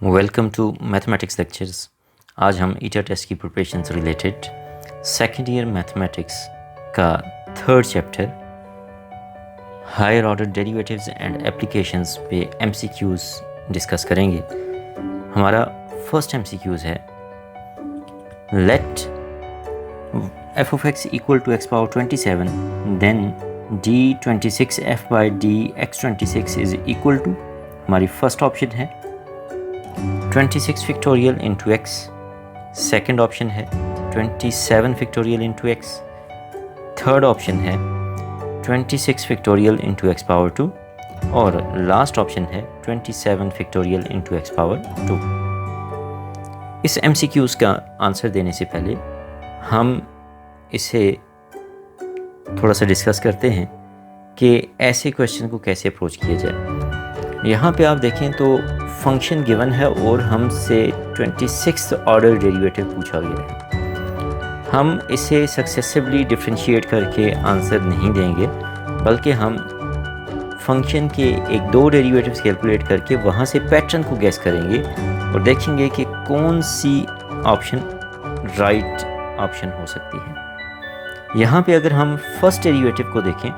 Welcome to mathematics lectures. आज हम ETEA test की प्रिपरेशन से रिलेटेड सेकेंड ईयर मैथमेटिक्स का third chapter higher order derivatives and applications पे एमसीक्यूज़ डिस्कस करेंगे। हमारा फर्स्ट एमसीक्यूज़ है let f of x equal to x power 27 then d26 f by dx26 is equal to, हमारी first option है 26 factorial into x, second option है 27 factorial into x, third option है 26 factorial into x power 2 और last option है 27 factorial into x power 2। इस MCQs का answer देने से पहले हम इसे थोड़ा सा डिस्कस करते हैं कि ऐसे क्वेश्चन को कैसे अप्रोच किया जाए। यहाँ पे आप देखें तो फंक्शन गिवन है और हमसे 26th ऑर्डर डेरिवेटिव पूछा गया है। हम इसे सक्सेसिवली डिफरेंशिएट करके आंसर नहीं देंगे, बल्कि हम फंक्शन के एक दो डेरिवेटिव्स कैलकुलेट करके वहाँ से पैटर्न को गेस करेंगे और देखेंगे कि कौन सी ऑप्शन राइट ऑप्शन हो सकती है। यहाँ पे अगर हम फर्स्ट डेरिवेटिव को देखें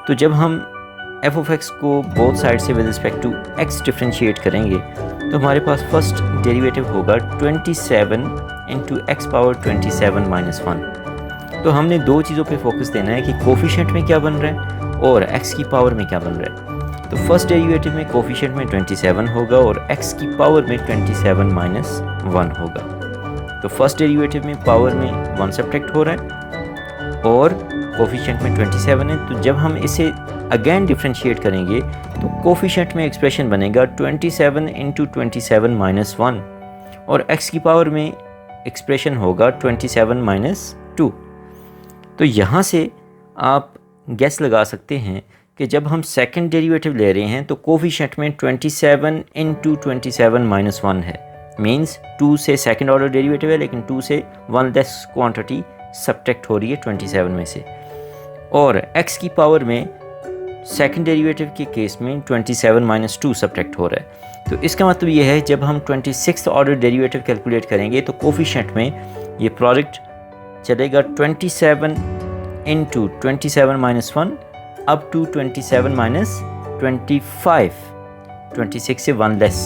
तो जब हम एफ ऑफ एक्स को बोथ साइड से with respect to x differentiate करेंगे तो हमारे पास फर्स्ट डेरिवेटिव होगा 27 इंटू एक्स पावर 27 माइनस 1। तो हमने दो चीज़ों पे फोकस देना है कि कोफिशिएंट में क्या बन रहा है और एक्स की पावर में क्या बन रहा है। तो फर्स्ट डेरिवेटिव में कोफिशिएंट में 27 होगा और एक्स की पावर में 27 माइनस 1 होगा। तो फर्स्ट डेरिवेटिव में पावर में 1 सब्ट्रैक्ट हो रहा है और कोफिशिएंट में 27 है। तो जब हम इसे अगेन डिफ्रेंशिएट करेंगे तो कोफिशिएंट में एक्सप्रेशन बनेगा 27 इंटू 27 माइनस 1 और एक्स की पावर में एक्सप्रेशन होगा 27 माइनस 2। तो यहाँ से आप गेस लगा सकते हैं कि जब हम सेकंड डेरिवेटिव ले रहे हैं तो कोफिशिएंट में 27 इंटू 27 माइनस 1 है, मीन्स 2 से सेकंड ऑर्डर डेरिवेटिव है लेकिन 2 से 1 लेस क्वांटिटी सब्ट्रैक्ट हो रही है 27 में से। और एक्स की पावर में सेकंड डेरिवेटिव के केस में 27 माइनस 2 सब्ट्रैक्ट हो रहा है। तो इसका मतलब ये है जब हम 26th ऑर्डर डेरिवेटिव कैलकुलेट करेंगे तो कोफिशिएंट में ये प्रोडक्ट चलेगा 27 into 27 minus 1 up to 27 minus 25, 26 से 1 लेस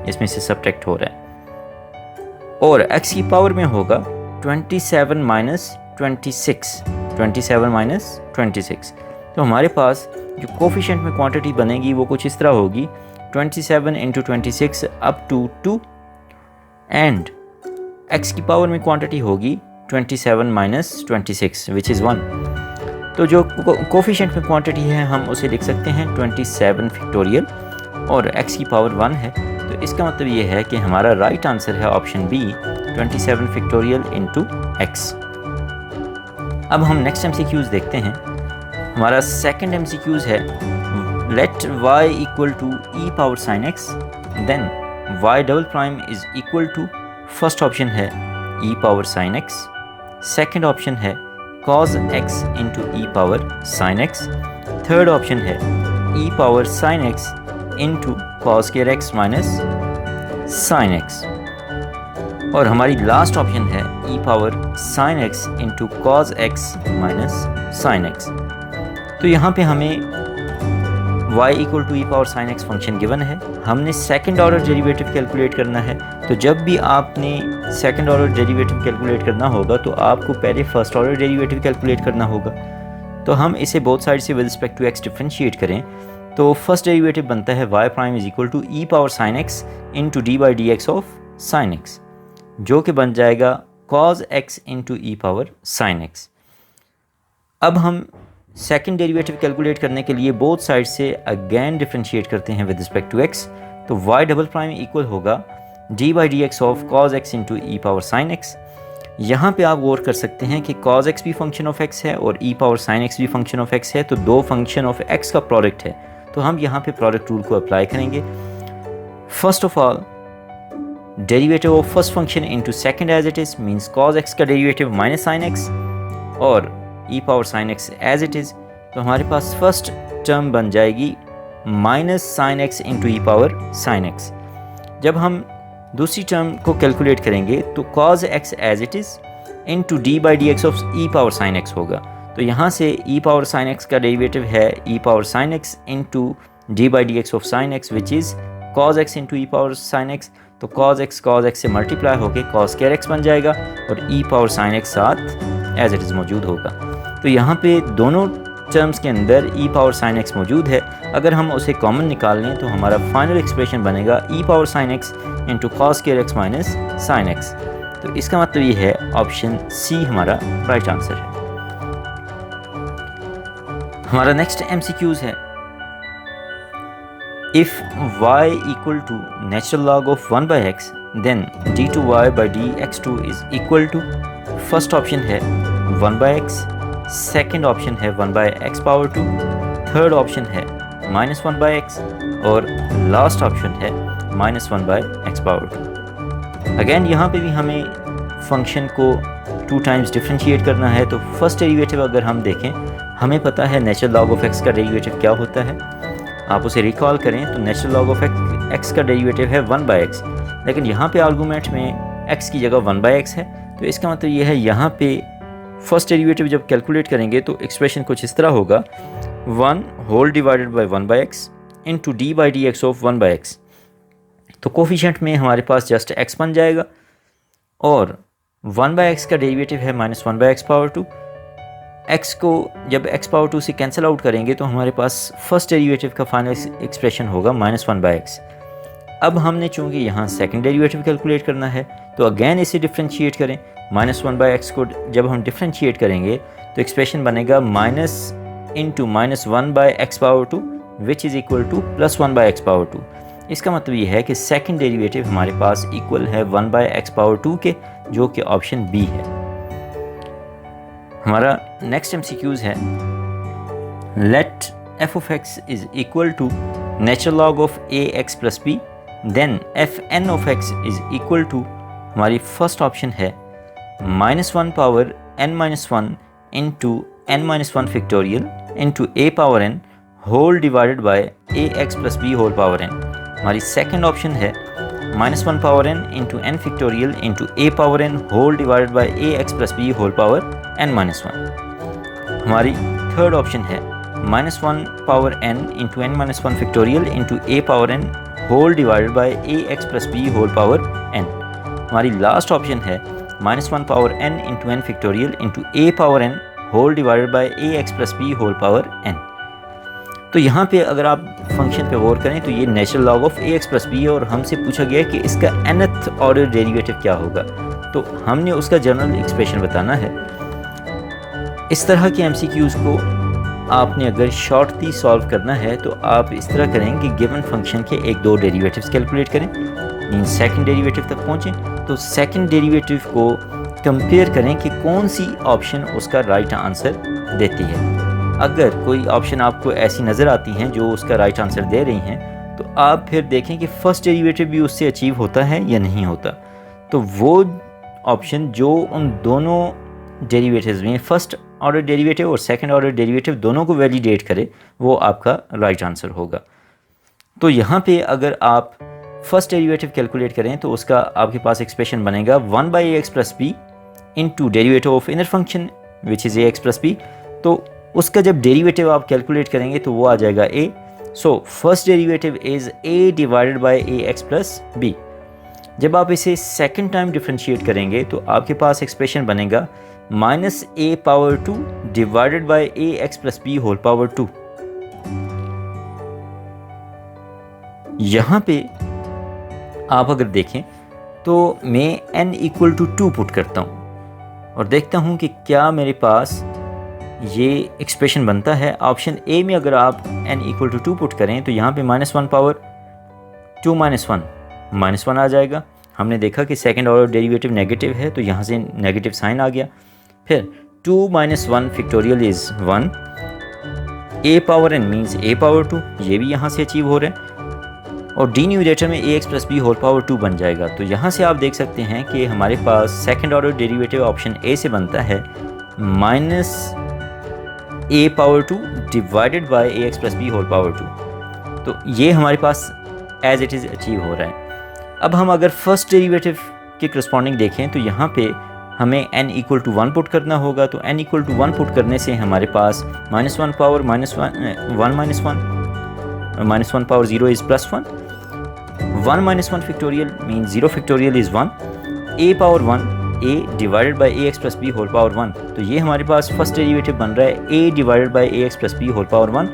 इसमें से सब्ट्रैक्ट हो रहा है। और एक्स की पावर में होगा 27 माइनस 26, 27 माइनस 26। तो हमारे पास जो कोफिशिएंट में क्वांटिटी बनेगी वो कुछ इस तरह होगी 27 into 26 up to 2 and x की पावर में क्वांटिटी होगी 27 माइनस 26 विच इज़ 1। तो जो कोफिशिएंट में क्वांटिटी है हम उसे लिख सकते हैं 27 फैक्टोरियल और एक्स की पावर 1 है। तो इसका मतलब ये है कि हमारा राइट आंसर है option B 27 factorial into x. अब हम नेक्स्ट एमसीक्यूज़ देखते हैं। हमारा सेकंड एमसीक्यूज़ है let y equal to e power sine x then y double prime is equal to, first option है e power sine x, second option है cos x into e power sine x, third option है e power sine x into cos square x minus sine x और हमारी last option है e power sine x into cos x minus sine x. तो यहाँ पे हमें y equal to e power sine x function given है, हमने second order derivative calculate करना है। तो जब भी आपने सेकंड ऑर्डर डेरिवेटिव कैलकुलेट करना होगा तो आपको पहले फर्स्ट ऑर्डर डेरिवेटिव कैलकुलेट करना होगा। तो हम इसे बोथ साइड से with respect to x differentiate करें तो फर्स्ट डेरिवेटिव बनता है y prime is equal to e power sine x into d by d x of sine x, जो कि बन जाएगा cos x into e power sine x. अब हम सेकंड डेरिवेटिव कैलकुलेट करने के लिए बोथ साइड से अगेन डिफरेंशिएट करते हैं विद रिस्पेक्ट टू एक्स। तो y डबल प्राइम इक्वल होगा D by d x of cos x into e power sine x. यहाँ पे आप गौर कर सकते हैं कि cos x भी फंक्शन ऑफ x है और ई पावर साइन x भी फंक्शन ऑफ x है, तो दो फंक्शन ऑफ x का प्रोडक्ट है। तो हम यहाँ पे प्रोडक्ट रूल को अप्लाई करेंगे। First of all derivative of first function into second as it is means cos x का डेरिवेटिव माइनस साइन x और e power sine x as it is. तो हमारे पास फर्स्ट टर्म बन जाएगी minus sine x into e power sine x. जब हम दूसरी टर्म को कैलकुलेट करेंगे तो cos x as it is into d by d x of e power sine x होगा। तो यहाँ से ई पावर साइन एक्स का डेरिवेटिव है e power sine x into d by d x of sine x which is cos x into e power sine x. तो cos x से multiply होके cos square x बन जाएगा और e power sine x साथ as it is मौजूद होगा। तो यहाँ पे दोनों टर्म्स के अंदर ई पावर साइन एक्स मौजूद है। अगर हम उसे कॉमन निकाल लें तो हमारा फाइनल एक्सप्रेशन बनेगा e power sine x into cos square x minus sine x. तो इसका मतलब ये है ऑप्शन सी हमारा राइट आंसर है। हमारा नेक्स्ट MCQs है, if y equal to natural log of 1 by x then d2y by dx2 is equal to, first option है 1 बाई एक्स, सेकेंड ऑप्शन है 1 by x power 2, third option है -1 by x और last option है -1 by x power 2। Again यहाँ पे भी हमें function को 2 टाइम्स डिफ्रेंशिएट करना है। तो फर्स्ट डेरिवेटिव अगर हम देखें, हमें पता है नेचुरल लॉग ऑफ एक्स का डेरिवेटिव क्या होता है, आप उसे रिकॉल करें तो नेचुरल लॉग ऑफ एक्स का डेरिवेटिव है 1 बाई एक्स, लेकिन यहाँ पे आर्गूमेंट में x की जगह 1 बाई एक्स है। तो इसका मतलब ये है यहाँ पे फर्स्ट डेरिवेटिव जब कैलकुलेट करेंगे तो एक्सप्रेशन कुछ इस तरह होगा, 1 whole divided by 1 by x into d by d x of 1 by x. तो कोफिशिएंट में हमारे पास जस्ट x बन जाएगा और 1 बाई एक्स का डेरिवेटिव है -1 बाई एक्स पावर 2। x को जब x पावर 2 से कैंसिल आउट करेंगे तो हमारे पास फर्स्ट डेरिवेटिव का फाइनल एक्सप्रेशन होगा -1 बाई एक्स। अब हमने चूँकि यहाँ सेकंड डेरिवेटिव कैलकुलेट करना है तो अगेन इसे डिफ्रेंशिएट करें। -1 बाई एक्स को जब हम डिफ्रेंशिएट करेंगे तो एक्सप्रेशन बनेगा minus into -1 by x power 2 which is equal to +1 by x power 2। इसका मतलब ये है कि सेकंड डेरिवेटिव हमारे पास इक्वल है 1 बाई एक्स पावर 2 के, जो कि ऑप्शन बी है। हमारा नेक्स्ट MCQs है, let f of x is equal to natural log of ax plus b then fn of x is equal to, हमारी फर्स्ट ऑप्शन है -1 power n-1 into n-1 factorial into a power n whole divided by ax plus b whole power n। हमारी second option है -1 power n into n factorial into a power n whole divided by ax plus b whole power n-1। हमारी third option है -1 power n into n-1 factorial into a power n whole divided by ax plus b whole power n। हमारी last option है -1 power n into n factorial into a power n whole divided by ax plus b whole power n। तो यहाँ पे अगर आप function पे गौर करें तो ये natural log of ax plus b है और हमसे पूछा गया है कि इसका nth ऑर्डर डेरिवेटिव क्या होगा, तो हमने उसका जनरल एक्सप्रेशन बताना है। इस तरह के MCQs को आपने अगर शॉर्टली सॉल्व करना है तो आप इस तरह करें कि गिवन फंक्शन के 1-2 डेरिवेटिव्स कैलकुलेट करें, इन सेकंड डेरिवेटिव तक पहुँचें तो सेकंड डेरिवेटिव को कंपेयर करें कि कौन सी ऑप्शन उसका राइट आंसर देती है। अगर कोई ऑप्शन आपको ऐसी नज़र आती हैं जो उसका राइट आंसर दे रही हैं तो आप फिर देखें कि फ़र्स्ट डेरिवेटिव भी उससे अचीव होता है या नहीं होता। तो वो ऑप्शन जो उन दोनों डेरिवेटिव्स में फर्स्ट ऑर्डर डेरिवेटिव और सेकंड ऑर्डर डेरिवेटिव दोनों को वैलिडेट करे वो आपका राइट आंसर होगा। तो यहाँ पे अगर आप फर्स्ट डेरिवेटिव कैलकुलेट करें तो उसका आपके पास एक्सप्रेशन बनेगा 1 by ax plus b into derivative of inner function which is ax plus b। तो उसका जब डेरिवेटिव आप कैलकुलेट करेंगे तो वो आ जाएगा a। So first derivative is a divided by ax plus b। जब आप इसे सेकंड टाइम डिफ्रेंशिएट करेंगे तो आपके पास एक्सप्रेशन बनेगा -a power 2 divided by ax plus b whole power 2। यहाँ पे आप अगर देखें तो मैं n इक्वल टू 2 पुट करता हूँ और देखता हूँ कि क्या मेरे पास ये एक्सप्रेशन बनता है। ऑप्शन ए में अगर आप n इक्वल टू 2 पुट करें तो यहाँ पे -1 पावर 2 -1 आ जाएगा। हमने देखा कि सेकंड ऑर्डर डेरिवेटिव नेगेटिव है तो यहाँ से नेगेटिव साइन आ गया। फिर 2 - 1 factorial is 1, a power n means a power 2, ये भी यहाँ से अचीव हो रहा है और डी न्यूमरेटर में ax plus b whole power 2 बन जाएगा। तो यहाँ से आप देख सकते हैं कि हमारे पास second order derivative option A से बनता है -a power 2 divided by ax plus b whole power 2। तो ये हमारे पास एज इट इज़ अचीव हो रहा है। अब हम अगर फर्स्ट डेरिवेटिव के करस्पॉन्डिंग देखें तो यहाँ पे हमें n इक्वल टू 1 पुट करना होगा। तो n इक्वल टू 1 पुट करने से हमारे पास -1 power -1 power 0 is +1, 1 - 1 factorial mean 0 factorial is 1, a power 1 a divided by ax plus b whole power 1। तो ये हमारे पास फर्स्ट डेरिवेटिव बन रहा है a divided by ax plus b whole power 1।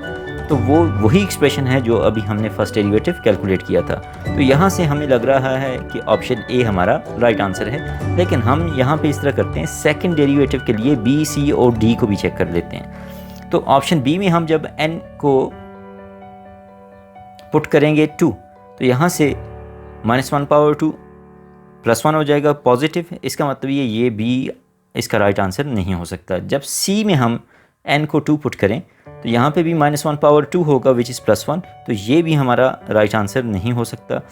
तो वो वही एक्सप्रेशन है जो अभी हमने फर्स्ट डेरिवेटिव कैलकुलेट किया था। तो यहाँ से हमें लग रहा है कि ऑप्शन ए हमारा राइट आंसर है, लेकिन हम यहाँ पे इस तरह करते हैं, सेकंड डेरिवेटिव के लिए बी, सी और डी को भी चेक कर लेते हैं। तो ऑप्शन बी में हम जब n को पुट करेंगे 2, तो यहाँ से -1 पावर 2 +1 हो जाएगा पॉजिटिव। इसका मतलब ये बी इसका राइट आंसर नहीं हो सकता। जब सी में हम n को 2 पुट करें तो यहाँ पे भी -1 पावर 2 होगा विच इज़ +1, तो ये भी हमारा राइट आंसर नहीं हो सकता।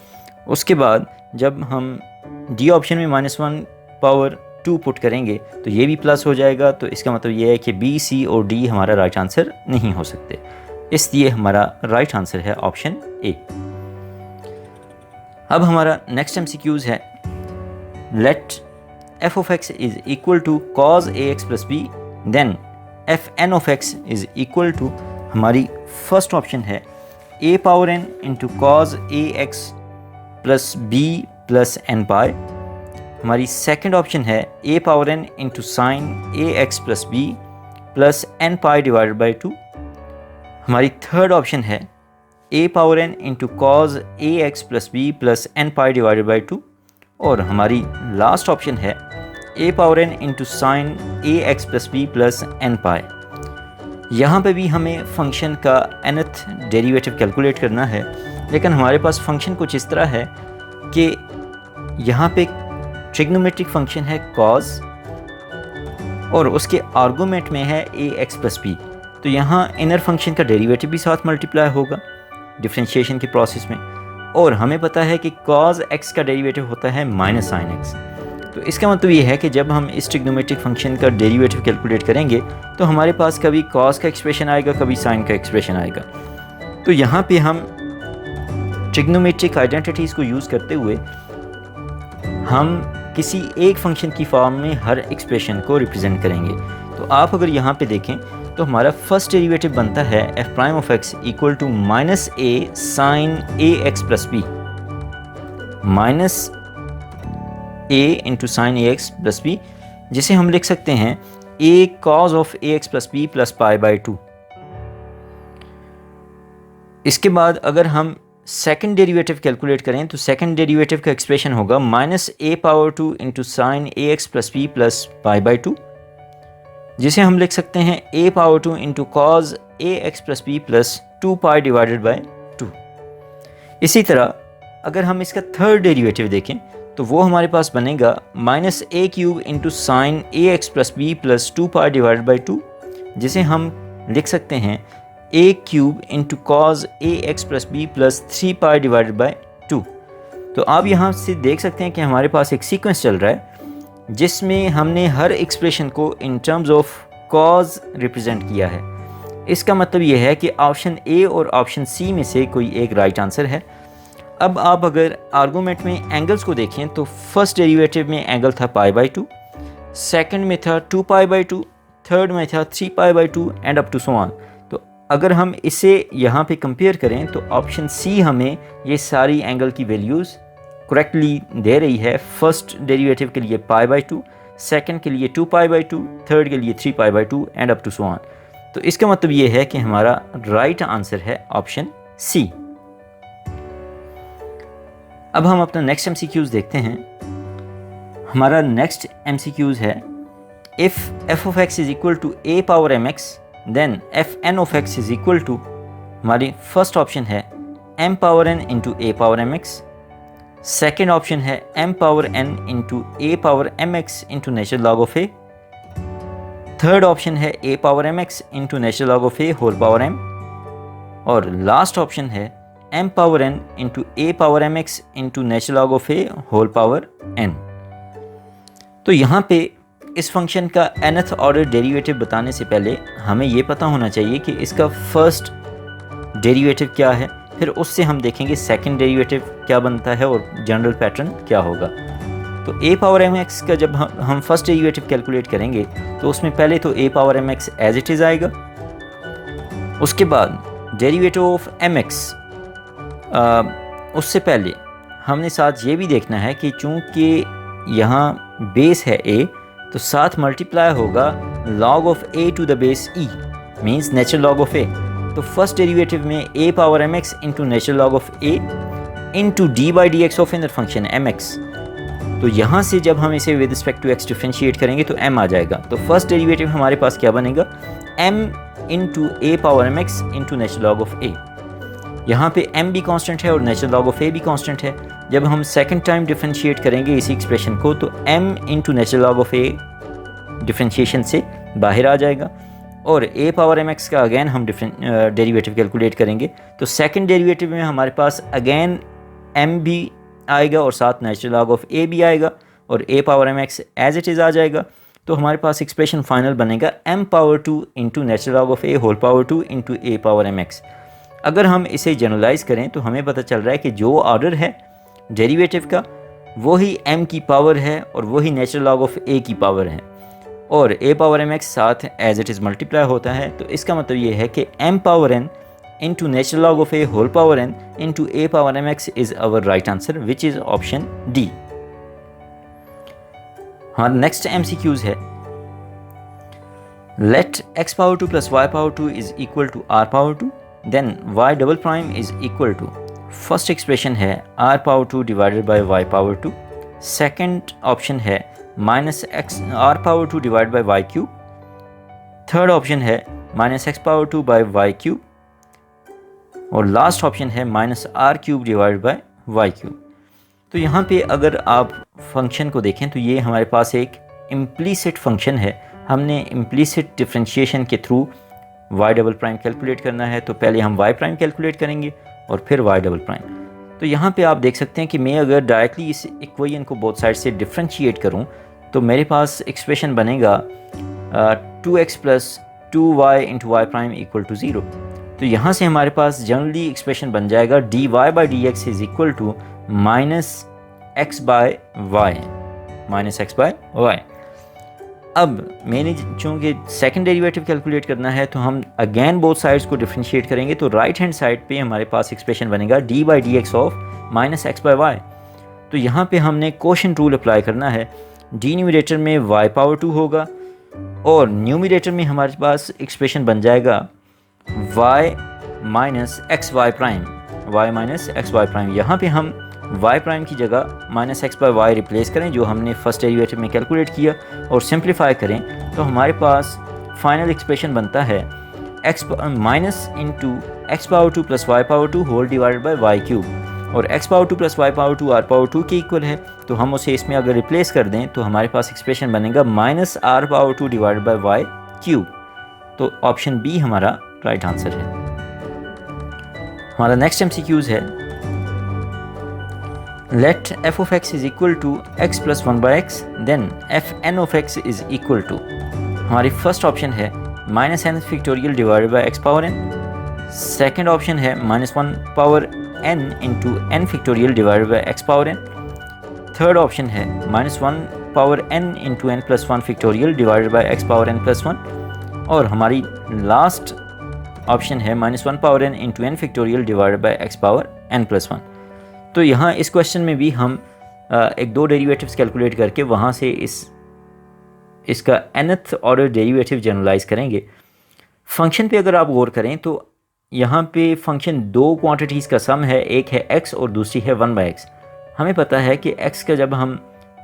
उसके बाद जब हम डी ऑप्शन में -1 पावर 2 पुट करेंगे तो ये भी प्लस हो जाएगा। तो इसका मतलब ये है कि बी, सी और डी हमारा राइट आंसर नहीं हो सकते, इसलिए हमारा राइट आंसर है ऑप्शन ए। अब हमारा नेक्स्ट MCQs है, let f of x is equal to cos ax plus b, then fn of x is equal to, हमारी फर्स्ट ऑप्शन है a power n into cos ax plus b plus n pi. हमारी second option है a power n into sine ax plus b plus n pi divided by 2। हमारी third option है a power n into cos ax plus b plus n pi divided by 2। और हमारी last option है a power n into sine ax plus b plus n pi. यहाँ पर भी हमें function का nth डेरिवेटिव कैलकुलेट करना है, लेकिन हमारे पास फंक्शन कुछ इस तरह है कि यहाँ पे ट्रिग्नोमेट्रिक फंक्शन है cos और उसके आर्गूमेंट में है ax प्लस बी। तो यहाँ इनर फंक्शन का डेरिवेटिव भी साथ मल्टीप्लाई होगा डिफरेंशिएशन के प्रोसेस में, और हमें पता है कि cos x का डेरिवेटिव होता है माइनस साइन x। तो इसका मतलब ये है कि जब हम इस ट्रिग्नोमेट्रिक फंक्शन का डेरिवेटिव कैलकुलेट करेंगे तो हमारे पास कभी cos का एक्सप्रेशन आएगा, कभी साइन का एक्सप्रेशन आएगा। तो यहाँ पे हम ट्रिग्नोमेट्रिक आइडेंटिटीज़ को यूज़ करते हुए हम किसी एक फंक्शन की फॉर्म में हर एक्सप्रेशन को रिप्रेजेंट करेंगे। तो आप अगर यहाँ पे देखें तो हमारा फर्स्ट डेरिवेटिव बनता है f prime of x equal to minus a sine ax plus b, minus a into sine ax plus b, जिसे हम लिख सकते हैं a cos of ax plus b plus pi by 2। इसके बाद अगर हम सेकंड डेरिवेटिव कैलकुलेट करें तो सेकंड डेरिवेटिव का एक्सप्रेशन होगा minus a power 2 into sine ax plus b plus pi by 2, जिसे हम लिख सकते हैं a power 2 into cos ax plus b plus 2 pi divided by 2। इसी तरह अगर हम इसका थर्ड डेरिवेटिव देखें तो वो हमारे पास बनेगा minus a cube into sine ax plus b plus 2 pi divided by 2, जिसे हम लिख सकते हैं a cube into cos ax plus b plus 3 pi divided by 2। तो आप यहाँ से देख सकते हैं कि हमारे पास एक सीक्वेंस चल रहा है जिसमें हमने हर एक्सप्रेशन को in terms of cause represent किया है। इसका मतलब ये है कि ऑप्शन ए और ऑप्शन सी में से कोई एक राइट आंसर है। अब आप अगर आर्गूमेंट में एंगल्स को देखें तो फर्स्ट डेरिवेटिव में एंगल था पाई बाई 2, सेकेंड में था 2 पाई बाई 2, थर्ड में था 3 pi by 2 and up to so on. तो अगर हम इसे यहाँ पे कंपेयर करें तो ऑप्शन सी हमें ये सारी एंगल की वैल्यूज़ करेक्टली दे रही है। फर्स्ट डेरिवेटिव के लिए पाई बाई 2, सेकेंड के लिए 2 पाई बाई 2, थर्ड के लिए 3 pi by 2 and up to so on. तो इसका मतलब ये है कि हमारा राइट आंसर है ऑप्शन सी। अब हम अपना नेक्स्ट MCQs देखते हैं। हमारा नेक्स्ट MCQs है if f of x is equal to a power mx then fn of x is equal to, हमारी फर्स्ट ऑप्शन है m power n into a power mx, second option है m power n into a power mx into natural log of a, third option है a power mx into natural log of a whole power m, और last option है m power n into a power mx into natural log of a whole power n। तो यहाँ पे इस function का nth order derivative बताने से पहले हमें ये पता होना चाहिए कि इसका फर्स्ट डेरिवेटिव क्या है, फिर उससे हम देखेंगे सेकंड डेरिवेटिव क्या बनता है और जनरल पैटर्न क्या होगा। तो a पावर mx का जब हम फर्स्ट डेरिवेटिव कैलकुलेट करेंगे तो उसमें पहले तो a power mx as it is आएगा, उसके बाद डेरिवेटिव ऑफ mx, उससे पहले हमने साथ ये भी देखना है कि चूँकि यहाँ बेस है a, तो साथ मल्टीप्लाई होगा log of a to the base e, means natural log of a। तो फर्स्ट डेरिवेटिव में a power mx into natural log of a into d by d x of inner function mx। तो यहाँ से जब हम इसे with respect to x differentiate करेंगे तो m आ जाएगा। तो फर्स्ट डेरिवेटिव हमारे पास क्या बनेगा, m into a power mx into natural log of a। यहाँ पे m भी कांस्टेंट है और नेचुरल लॉग ऑफ a भी कांस्टेंट है। जब हम सेकंड टाइम डिफ्रेंशिएट करेंगे इसी एक्सप्रेशन को तो m into natural log of a differentiation से बाहर आ जाएगा और a पावर mx का अगेन हम डेरिवेटिव कैलकुलेट करेंगे। तो सेकंड डेरिवेटिव में हमारे पास अगेन m भी आएगा और साथ नेचुरल लॉग ऑफ a भी आएगा और a power mx as it is आ जाएगा। तो हमारे पास एक्सप्रेशन फाइनल बनेगा m power 2 into natural log of a whole power 2 into a power mx। अगर हम इसे जनरलाइज करें तो हमें पता चल रहा है कि जो ऑर्डर है डेरिवेटिव का वही m की पावर है और वही नेचुरल लॉग ऑफ a की पावर है और a पावर mx साथ एज इट इज़ मल्टीप्लाई होता है। तो इसका मतलब ये है कि m power n into natural log of a whole power n into a power mx is our right answer, which is option D. हमारा नेक्स्ट MCQs है, let x power 2 plus y power 2 is equal to r power 2, then y double prime is equal to, first expression है r power 2 divided by y power 2, second option है minus x r power 2 divided by y cube, third option है minus x power 2 by y cube और last option है minus R cube divide by Y cube. तो यहाँ पे अगर आप function को देखें तो ये हमारे पास एक इम्प्लीसिट फंक्शन है। हमने इम्प्लीसिट डिफरेंशिएशन के through y double prime calculate करना है। तो पहले हम वाई प्राइम कैलकुलेट करेंगे और फिर वाई डबल प्राइम। तो यहाँ पे आप देख सकते हैं कि मैं अगर डायरेक्टली इस इक्वेशन को बोथ साइड से डिफरेंशिएट करूँ तो मेरे पास एक्सप्रेशन बनेगा 2x plus 2y into y prime equal to 0। तो यहाँ से हमारे पास जनरली एक्सप्रेशन बन जाएगा dy by d x is equal to minus x by y, minus x by y. अब मैंने चूँकि सेकंड डेरिवेटिव कैलकुलेट करना है तो हम अगेन बोथ साइड्स को डिफरेंशिएट करेंगे। तो राइट हैंड साइड पे हमारे पास एक्सप्रेशन बनेगा d by d x of minus x by y. तो यहाँ पे हमने कोशेंट रूल अप्लाई करना है। डी न्यूमरेटर में y पावर 2 होगा और न्यूमरेटर में हमारे पास एक्सप्रेशन बन जाएगा y minus x y prime, y minus x y prime. यहाँ पे हम y प्राइम की जगह minus x by y replace करें जो हमने फर्स्ट डेरिवेटिव में कैलकुलेट किया और सिंप्लीफाई करें तो हमारे पास फाइनल एक्सप्रेशन बनता है x minus into x power 2 plus y power 2 whole divided by y cube और x power 2 plus y power 2 r power 2 के इक्वल है। तो हम उसे इसमें अगर रिप्लेस कर दें तो हमारे पास एक्सप्रेशन बनेगा minus r power 2 divided by y cube. तो ऑप्शन बी हमारा राइट आंसर है। हमारा नेक्स्ट MCQs है, let f of x is equal to x plus 1 by x then f n of x is equal to, हमारी first option है minus n factorial divided by x power n, second option है minus 1 power n into n factorial divided by x power n, third option है minus 1 power n into n plus 1 factorial divided by x power n plus 1 और हमारी last option है minus 1 power n into n factorial divided by x power n plus 1। तो यहाँ इस question में भी हम एक दो डेरिवेटिव्स कैलकुलेट करके वहाँ से इसका nth ऑर्डर डेरिवेटिव जनरलाइज करेंगे। फंक्शन पे अगर आप गौर करें तो यहाँ पे फंक्शन दो क्वांटिटीज़ का सम है, एक है x और दूसरी है 1 बाई एक्स। हमें पता है कि x का जब हम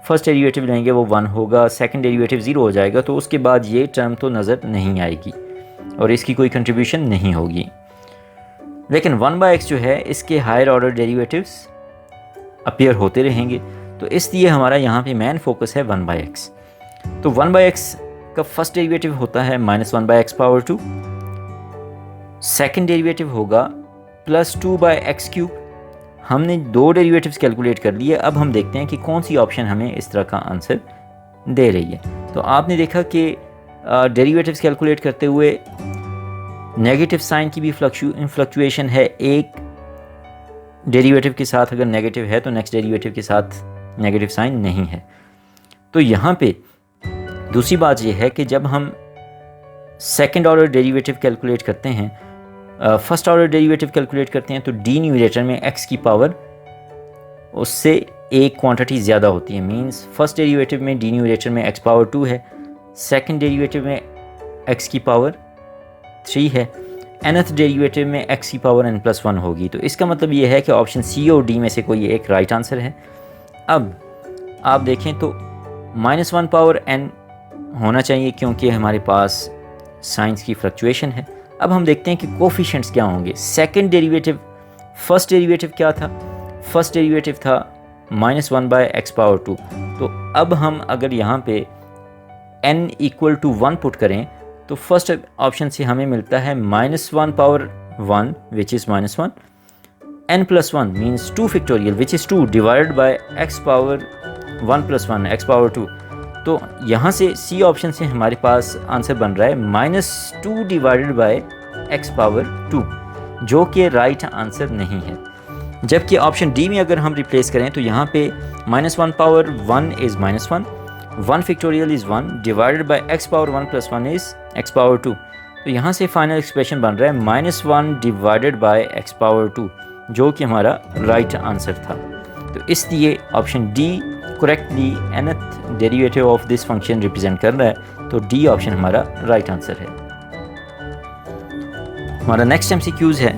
फर्स्ट डेरिवेटिव लेंगे वो 1 होगा, सेकंड डेरिवेटिव 0 हो जाएगा, तो उसके बाद ये टर्म तो नज़र नहीं आएगी और इसकी कोई कंट्रीब्यूशन नहीं होगी। लेकिन 1 बाई एक्स जो है इसके हायर ऑर्डर डेरिवेटिव्स अपीयर होते रहेंगे। तो इसलिए हमारा यहाँ पे मेन फोकस है 1 बाई एक्स। तो 1 बाई एक्स का फर्स्ट डेरिवेटिव होता है minus 1 by x power 2, second derivative होगा प्लस 2 बाई एक्स क्यूब। हमने दो डेरिवेटिव्स कैलकुलेट कर लिए। अब हम देखते हैं कि कौन सी ऑप्शन हमें इस तरह का आंसर दे रही है। तो आपने देखा कि डेरिवेटिव्स कैलकुलेट करते हुए नेगेटिव साइन की भी फ्लक्चुएशन है, एक डेरिवेटिव के साथ अगर नेगेटिव है तो नेक्स्ट डेरिवेटिव के साथ नेगेटिव साइन नहीं है। तो यहाँ पे दूसरी बात यह है कि जब हम सेकेंड ऑर्डर डेरिवेटिव कैलकुलेट करते हैं, फर्स्ट ऑर्डर डेरिवेटिव कैलकुलेट करते हैं, तो डी न्यूमरेटर में x की पावर उससे एक क्वांटिटी ज़्यादा होती है। मींस फर्स्ट डेरिवेटिव में डी न्यूमरेटर में x पावर 2 है, सेकंड डेरिवेटिव में x की पावर 3 है, nth डेरिवेटिव में x की पावर n+1 होगी। तो इसका मतलब ये है कि ऑप्शन सी और डी में से कोई एक राइट आंसर है। अब आप देखें तो -1 पावर n होना चाहिए क्योंकि हमारे पास साइंस की फ्लक्चुएशन है। अब हम देखते हैं कि कोफिशिएंट्स क्या होंगे। सेकंड डेरिवेटिव, फर्स्ट डेरिवेटिव क्या था? फर्स्ट डेरिवेटिव था -1/x पावर 2। तो अब हम अगर यहाँ पे n = 1 पुट करें तो फर्स्ट ऑप्शन से हमें मिलता है -1 power 1 which is -1, n+1 means 2 factorial which is 2 divided bye x power 1+1 x power 2। तो यहाँ से सी ऑप्शन से हमारे पास आंसर बन रहा है -2 डिवाइडेड बाय x पावर 2, जो कि राइट आंसर नहीं है। जबकि ऑप्शन डी में अगर हम रिप्लेस करें तो यहाँ पे -1 power 1 is -1, 1 factorial is 1 divided by x power 1+1 is x power 2। तो यहाँ से फाइनल एक्सप्रेशन बन रहा है -1 डिवाइडेड बाय x पावर 2, जो कि हमारा राइट आंसर था। तो इसलिए option D correctly nth derivative of this function represent कर रहा है। तो डी ऑप्शन हमारा राइट आंसर है। हमारा नेक्स्ट MCQs है,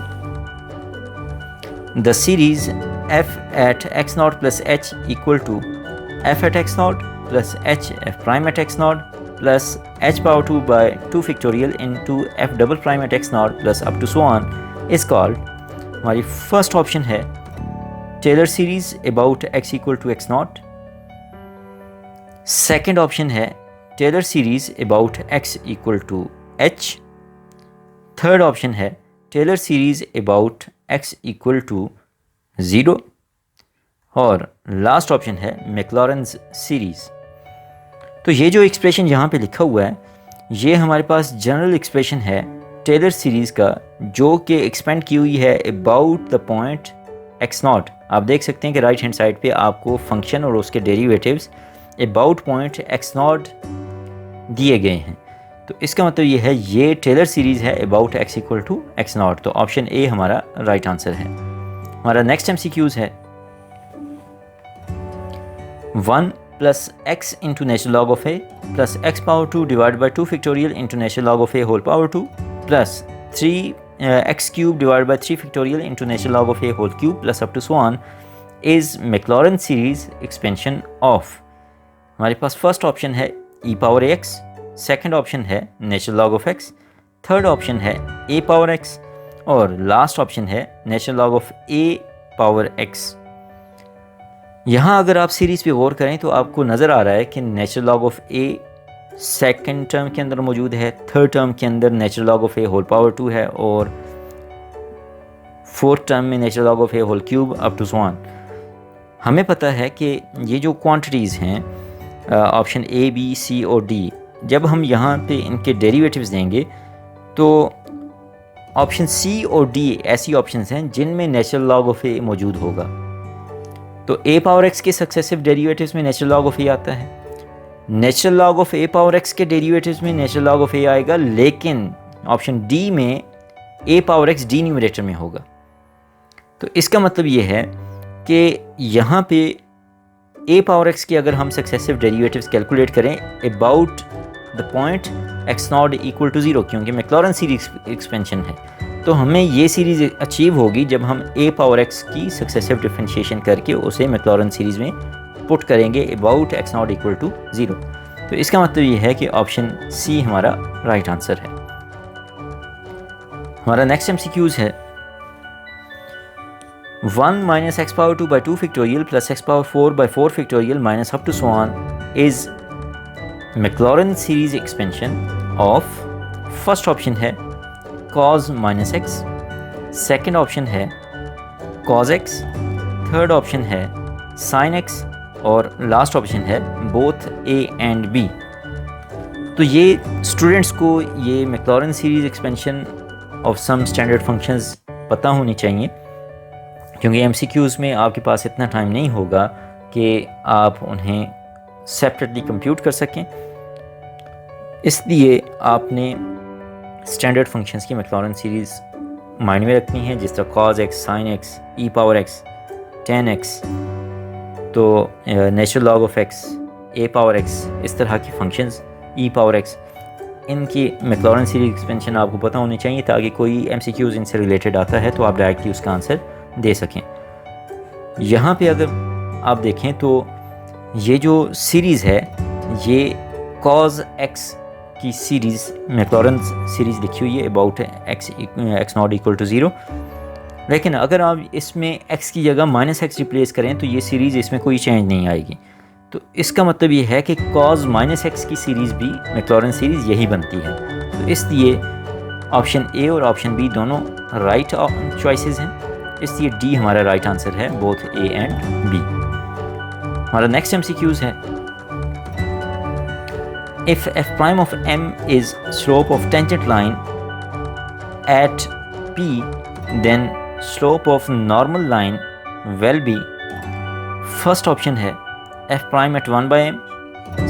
the series f at x0 plus h equal to f at x0 plus h f prime at x0 plus h power 2 by 2 factorial into f double prime at x0 plus up to so on is called। हमारी first option है Taylor series about x equal to x0। Second option है Taylor series about x equal to h। Third option है Taylor series about x equal to 0। और last option है मैक्लॉरेंस series. तो ये जो expression यहाँ पे लिखा हुआ है ये हमारे पास जनरल एक्सप्रेशन है टेलर सीरीज़ का, जो कि एक्सपेंड की हुई है अबाउट द पॉइंट x0। आप देख सकते हैं कि राइट हैंड साइड पे आपको फंक्शन और उसके डेरिवेटिव्स अबाउट पॉइंट x0 दिए गए हैं। तो इसका मतलब ये है ये टेलर सीरीज़ है about x equal to x0। तो ऑप्शन ए हमारा राइट आंसर है। हमारा नेक्स्ट MCQs है 1 plus x into natural log of a plus x power 2 divided by 2 factorial into natural log of a whole power 2 plus 3 x cube divided by 3 factorial into natural log of a whole cube plus up to so on is Maclaurin series expansion of। हमारे पास first option है e power x, second option है natural log of x, third option है a power x और last option है natural log of a power x। यहाँ अगर आप सीरीज़ पे गौर करें तो आपको नज़र आ रहा है कि natural log of a second term के अंदर मौजूद है, थर्ड टर्म के अंदर natural log of a whole power 2 है और फोर्थ टर्म में natural log of a whole cube up to so on. हमें पता है कि ये जो क्वांटिटीज़ हैं ऑप्शन ए बी सी और डी, जब हम यहाँ पे इनके डेरिवेटिव्स देंगे तो ऑप्शन सी और डी ऐसी ऑप्शंस हैं जिनमें नेचुरल लॉग ऑफ ए मौजूद होगा। तो a पावर x के सक्सेसिव डेरिवेटिव्स में नेचुरल लॉग ऑफ a आता है, natural log of a power x के डेरिवेटिव्स में नेचुरल लॉग ऑफ a आएगा, लेकिन ऑप्शन डी में a power x D numerator में होगा। तो इसका मतलब ये है कि यहाँ पे a पावर x के अगर हम सक्सेसिव डेरिवेटिव्स कैलकुलेट करें about the point x0 equal to 0, क्योंकि मैक्लॉरेन सीरीज एक्सपेंशन है, तो हमें ये सीरीज़ अचीव होगी जब हम a पावर x की सक्सेसिव डिफरेंशिएशन करके उसे मैक्लॉरेन सीरीज़ में पुट करेंगे अबाउट x0 इक्वल टू 0। तो इसका मतलब ये है कि ऑप्शन सी हमारा राइट आंसर है। हमारा नेक्स्ट MCQs है 1 minus x power 2 by 2 factorial plus x power 4 by 4 factorial minus up to so on is Maclaurin series expansion of। First option है cos minus x, second option है cos x, third option है sin x और last option है both a and b। तो ये students को ये Maclaurin series expansion of some standard functions पता होनी चाहिए, क्योंकि MCQs में आपके पास इतना टाइम नहीं होगा कि आप उन्हें सेपरेटली कंप्यूट कर सकें, इसलिए आपने स्टैंडर्ड फंक्शंस की मैक्लॉरेन सीरीज़ माइंड में रखनी है, जिस तरह cos x, sin x, e power x, tan x, तो natural log of x, a power x, इस तरह की फंक्शंस e पावर x, इनकी मैक्लॉरेन सीरीज एक्सपेंशन आपको पता होनी चाहिए ताकि कोई MCQs इनसे रिलेटेड आता है तो आप डायरेक्टली उसका आंसर दे सकें। यहाँ पे अगर आप देखें तो ये जो सीरीज़ है ये cos x की सीरीज़ मैक्लॉरेन सीरीज़ लिखी हुई है about x not equal to 0, लेकिन अगर आप इसमें x की जगह -x रिप्लेस करें तो ये सीरीज़ इसमें कोई चेंज नहीं आएगी। तो इसका मतलब ये है कि cos -x की सीरीज़ भी मैक्लॉरेन सीरीज़ यही बनती है। तो इसलिए ऑप्शन ए और ऑप्शन बी दोनों राइट चॉइसेस हैं, इसलिए डी हमारा राइट आंसर है, बोथ ए एंड बी। हमारा नेक्स्ट MCQs है, if f prime of m is slope of tangent line at p, then slope of normal line will be, first option है f prime at 1 by m,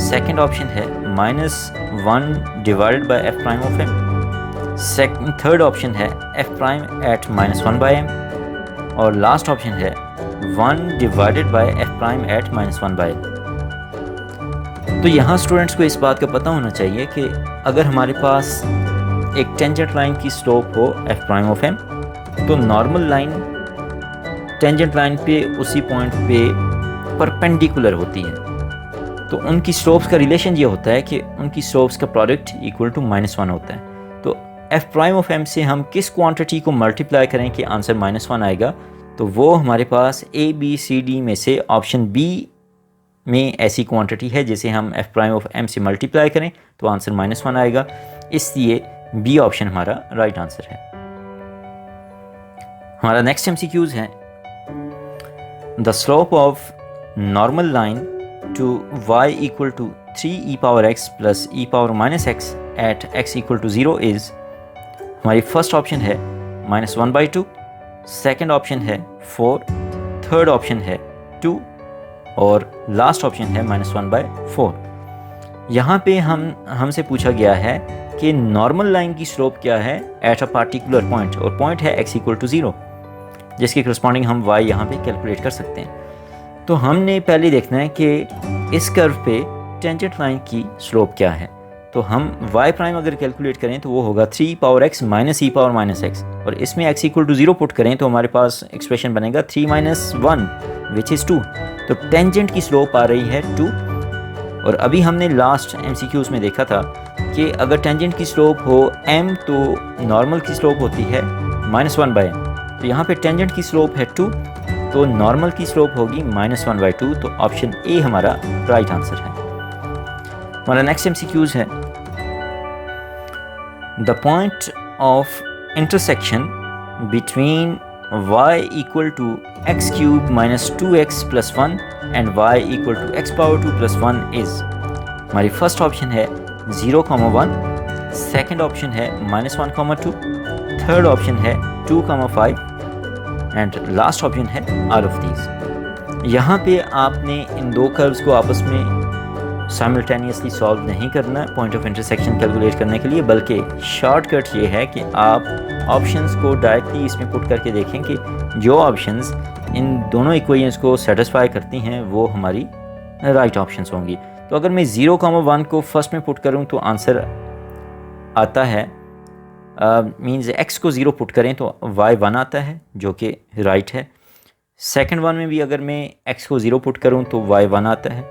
second option है -1 divided by f prime of m, third option है f prime at -1 by m, और last option है 1 divided by f prime at -1 by m। तो यहाँ students को इस बात का पता होना चाहिए कि अगर हमारे पास एक टेंजेंट लाइन की स्लोप हो f prime of m, तो नॉर्मल लाइन टेंजेंट लाइन पे उसी पॉइंट पे परपेंडिकुलर होती है, तो उनकी स्लोप्स का रिलेशन ये होता है कि उनकी स्लोप्स का प्रोडक्ट इक्वल टू -1 होता है। तो f prime of m से हम किस क्वांटिटी को मल्टीप्लाई करें कि आंसर -1 आएगा, तो वो हमारे पास A B C D में से ऑप्शन B में ऐसी क्वांटिटी है जिसे हम f prime of m से मल्टीप्लाई करें तो आंसर -1 आएगा, इसलिए B ऑप्शन हमारा राइट आंसर है। हमारा नेक्स्ट MCQs है, the slope of normal line to y equal to 3e power x plus e power -x at x equal to 0 is, हमारी फर्स्ट ऑप्शन है -1/2, सेकेंड ऑप्शन है 4, third option है 2 और last option है -1/4। यहाँ पे हमसे पूछा गया है कि नॉर्मल लाइन की स्लोप क्या है एट अ पार्टिकुलर पॉइंट, और पॉइंट है x इक्वल टू 0, जिसके करस्पॉन्डिंग हम y यहाँ पे कैलकुलेट कर सकते हैं। तो हमने पहले देखना है कि इस कर्व पे टेंजेंट लाइन की स्लोप क्या है, तो हम y प्राइम अगर कैलकुलेट करें तो वो होगा 3 power x minus e power -x, और इसमें x इक्वल टू 0 पुट करें तो हमारे पास एक्सप्रेशन बनेगा 3 - 1 विच इज़ 2। तो टेंजेंट की स्लोप आ रही है 2, और अभी हमने लास्ट MCQs में देखा था कि अगर टेंजेंट की स्लोप हो m तो नॉर्मल की स्लोप होती है -1/m, तो यहाँ पे टेंजेंट की स्लोप है 2 तो नॉर्मल की स्लोप होगी -1/2, तो ऑप्शन ए हमारा राइट आंसर है। हमारा नेक्स्ट MCQs है, the point of intersection between y equal to x cube minus 2x plus 1 and y equal to x power 2 plus 1 is, हमारी फर्स्ट ऑप्शन है 0,1, second option है -1,2, third option है 2,5 and last option है all of these. यहाँ पे आपने इन दो curves को आपस में साइमल्टेनियसली सॉल्व नहीं करना पॉइंट ऑफ इंटरसेक्शन कैलकुलेट करने के लिए, बल्कि शॉर्टकट ये है कि आप ऑप्शंस को डायरेक्टली इसमें पुट करके देखें कि जो ऑप्शंस इन दोनों इक्वेशंस को सेटिस्फाई करती हैं वो हमारी राइट ऑप्शंस होंगी। तो अगर मैं 0,1 को फर्स्ट में पुट करूं तो आंसर आता है मींस x को 0 पुट करें तो y 1 आता है जो कि राइट है। सेकंड वन में भी अगर मैं x को 0 पुट करूं तो y 1 आता है,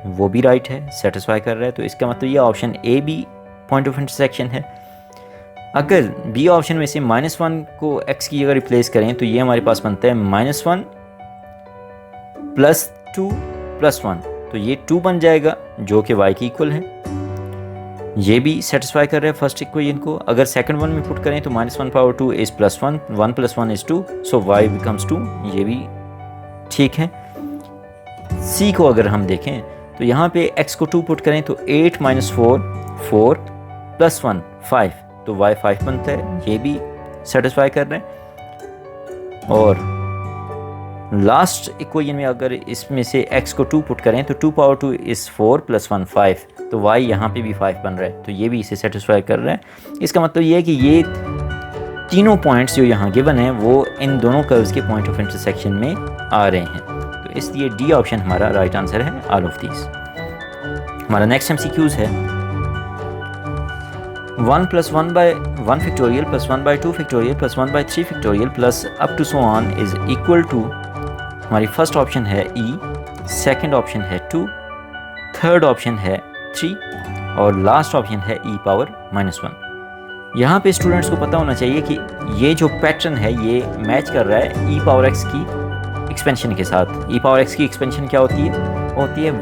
वो भी राइट है, सेटिस्फाई कर रहा है। तो इसका मतलब ये ऑप्शन ए भी पॉइंट ऑफ इंटरसेक्शन है। अगर बी ऑप्शन में से -1 को x की जगह रिप्लेस करें तो ये हमारे पास बनता है -1 प्लस 2 प्लस 1, तो ये 2 बन जाएगा जो कि y की इक्वल है। ये भी सेटिस्फाई कर रहा है फर्स्ट इक्वेशन को। अगर सेकंड वन में पुट करें तो -1/2 is +1, 1 + 1 is 2, so y becomes 2, ये भी ठीक है। सी को अगर हम देखें तो यहाँ पे x को 2 पुट करें तो 8 - 4 4 + 1 5, तो y 5 बनता है, ये भी सेटिस्फाई कर रहे हैं। और लास्ट इक्वेशन में अगर इसमें से x को 2 पुट करें तो 2 पावर 2 इज़ 4 + 1 5, तो y यहाँ पे भी 5 बन रहा है, तो ये भी इसे सेटिस्फाई कर रहा है। इसका मतलब ये है कि ये तीनों पॉइंट्स जो यहाँ गिवन हैं वो इन दोनों कर्व्स के पॉइंट ऑफ इंटरसेक्शन में आ रहे हैं, तो इसलिए डी ऑप्शन हमारा राइट आंसर है, ऑल ऑफ दीज। हमारा नेक्स्ट MCQs है 1 + 1 by 1 factorial + 1 by 2 factorial + 1 by 3 factorial plus up to so on is equal to, हमारी फर्स्ट ऑप्शन है E, सेकंड ऑप्शन है 2, थर्ड ऑप्शन है 3 और लास्ट ऑप्शन है e⁻1। यहाँ पे स्टूडेंट्स को पता होना चाहिए कि ये जो पैटर्न है ये मैच कर रहा है e⁻x की एक्सपेंशन के साथ। e⁻x की एक्सपेंशन क्या होती है?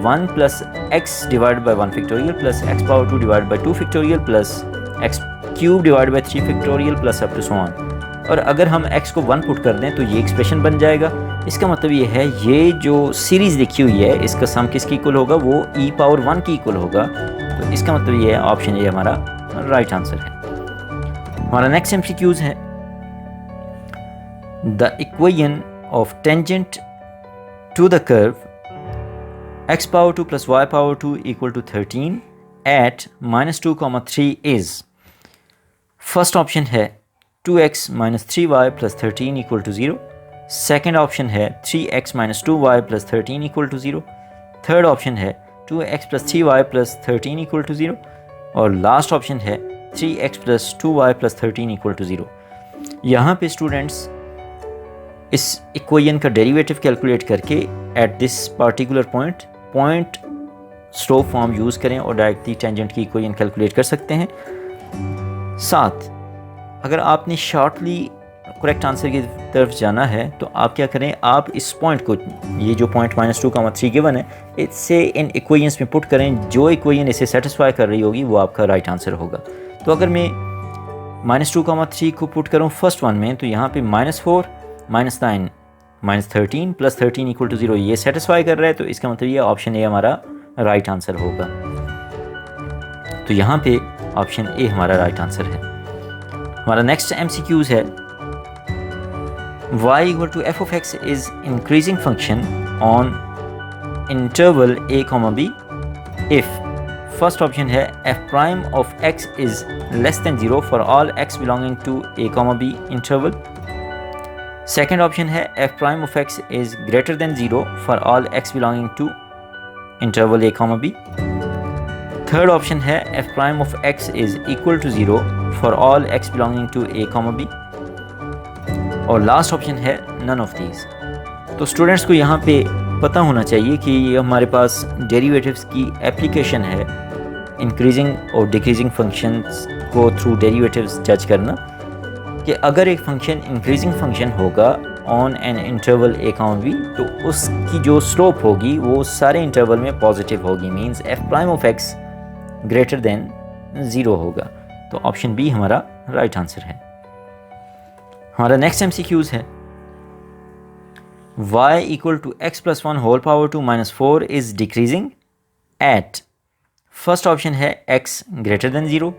1 + x divide by 1 factorial plus x⁻2 divide by 2 factorial plus x³ divide by 3 factorial plus up to so on. और अगर हम x को 1 पुट कर दें तो ये एक्सप्रेशन बन जाएगा। इसका मतलब ये है ये जो सीरीज़ लिखी हुई है इसका सम किसकी इक्वल होगा? वो e⁻1 की इक्वल होगा। तो इसका मतलब ये है ऑप्शन ए हमारा राइट आंसर है। हमारा नेक्स्ट MCQs है the equation of tangent to the curve x⁻2 + y⁻2 = 13 at -2, 3 is, first option है 2x - 3y + 13 = 0, सेकेंड ऑप्शन है 3x - 2y + 13 = 0, थर्ड ऑप्शन है 2x + 3y + 13 = 0 और लास्ट ऑप्शन है 3x + 2y + 13 = 0। यहाँ पे स्टूडेंट्स इस इक्वेशन का डेरिवेटिव कैलकुलेट करके at this particular point slope form use करें और डायरेक्टली टेंजेंट की इक्वेशन कैलकुलेट कर सकते हैं। साथ अगर आपने शॉर्टली करेक्ट आंसर की तरफ जाना है तो आप क्या करें, आप इस पॉइंट को, ये जो पॉइंट -2, 3 गिवन है, इससे इन इक्वेशंस में पुट करें। जो इक्वेशन इसे सेटिस्फाई कर रही होगी वो आपका राइट आंसर होगा। तो अगर मैं -2, 3 को पुट करूँ फर्स्ट वन में तो यहाँ पे -4, -9, -13 + 13 = 0 ये सेटिस्फाई कर रहा है, तो इसका मतलब ये ऑप्शन ए हमारा राइट आंसर होगा। तो यहाँ पे ऑप्शन ए हमारा राइट आंसर है। हमारा नेक्स्ट MCQs है y = f(x) is increasing function on interval a, b if, first option है f'(x) is less than 0 for all x belonging to a, b interval, second option है f'(x) is greater than 0 for all x belonging to interval a, b, third option है f'(x) is equal to 0 for all x belonging to a, b और last option है none of these. तो students को यहाँ पे पता होना चाहिए कि ये हमारे पास डेरिवेटिव्स की एप्लीकेशन है, इंक्रीजिंग और डिक्रीजिंग फंक्शंस को थ्रू डेरिवेटिव्स जज करना, कि अगर एक फंक्शन इंक्रीजिंग फंक्शन होगा on an interval a, b तो उसकी जो स्लोप होगी वो सारे इंटरवल में पॉजिटिव होगी, मींस f'(x) ग्रेटर देन 0 होगा। तो ऑप्शन बी हमारा राइट आंसर है। हमारा नेक्स्ट MCQs है y = x + 1 whole power 2 - 4 is decreasing at, first option है x greater than 0,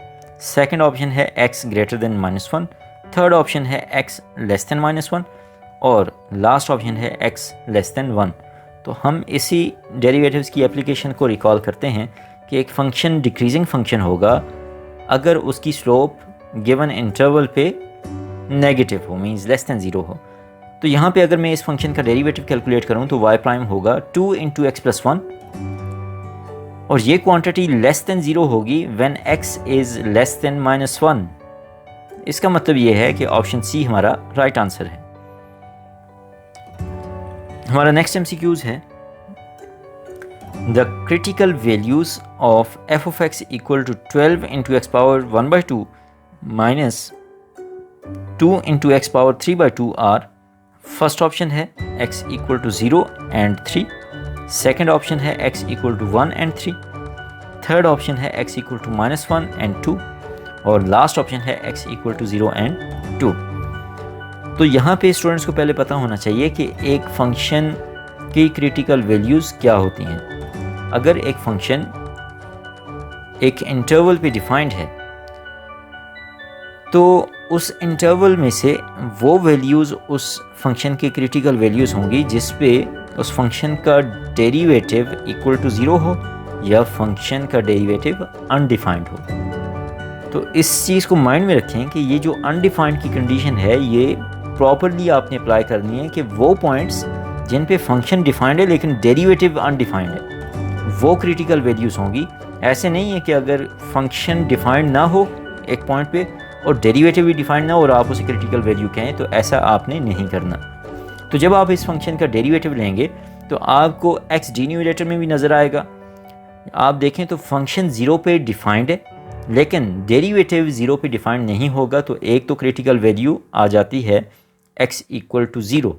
second option है x greater than -1, third option है x लेस देन -1 और लास्ट ऑप्शन है x लेस देन 1। तो हम इसी डेरिवेटिव्स की एप्लीकेशन को रिकॉल करते हैं कि एक फंक्शन डिक्रीजिंग फंक्शन होगा अगर उसकी स्लोप गिवन इंटरवल पे नेगेटिव हो, मींस लेस देन 0 हो। तो यहाँ पे अगर मैं इस फंक्शन का डेरिवेटिव कैलकुलेट करूँ तो y' होगा 2 × x + 1 और ये क्वांटिटी लेस देन 0 होगी when x is less than -1। इसका मतलब ये है कि ऑप्शन सी हमारा राइट आंसर है। हमारा नेक्स्ट MCQs है the critical values of f(x) = 12 × x⁻1/2 - 2 × x⁻3/2 are, first option है x = 0 and 3, सेकेंड ऑप्शन है x = 1 and 3, थर्ड ऑप्शन है x = -1 and 2 और लास्ट ऑप्शन है x = 0 and 2। तो यहाँ पे स्टूडेंट्स को पहले पता होना चाहिए कि एक फंक्शन की क्रिटिकल वैल्यूज़ क्या होती हैं। अगर एक फंक्शन एक इंटरवल पे डिफाइंड है तो उस इंटरवल में से वो वैल्यूज़ उस फंक्शन की क्रिटिकल वैल्यूज़ होंगी जिस पे उस फंक्शन का डेरिवेटिव इक्वल टू 0 हो या फंक्शन का डेरिवेटिव अनडिफाइंड हो। तो इस चीज़ को माइंड में रखें कि ये जो अनडिफाइंड की कंडीशन है ये प्रॉपरली आपने अप्लाई करनी है कि वो पॉइंट्स जिन पे फंक्शन डिफाइंड है लेकिन डेरिवेटिव अनडिफाइंड है वो क्रिटिकल वैल्यूज़ होंगी। ऐसे नहीं है कि अगर फंक्शन डिफाइंड ना हो एक पॉइंट पे और डेरिवेटिव भी डिफाइंड ना हो और आप उसे क्रिटिकल वैल्यू कहें, तो ऐसा आपने नहीं करना। तो जब आप इस फंक्शन का डेरिवेटिव लेंगे तो आपको x डिनोमिनेटर में भी नज़र आएगा। आप देखें तो फंक्शन 0 पे डिफाइंड है लेकिन डेरिवेटिव 0 पे डिफाइंड नहीं होगा, तो एक तो क्रिटिकल वैल्यू आ जाती है x इक्वल टू 0।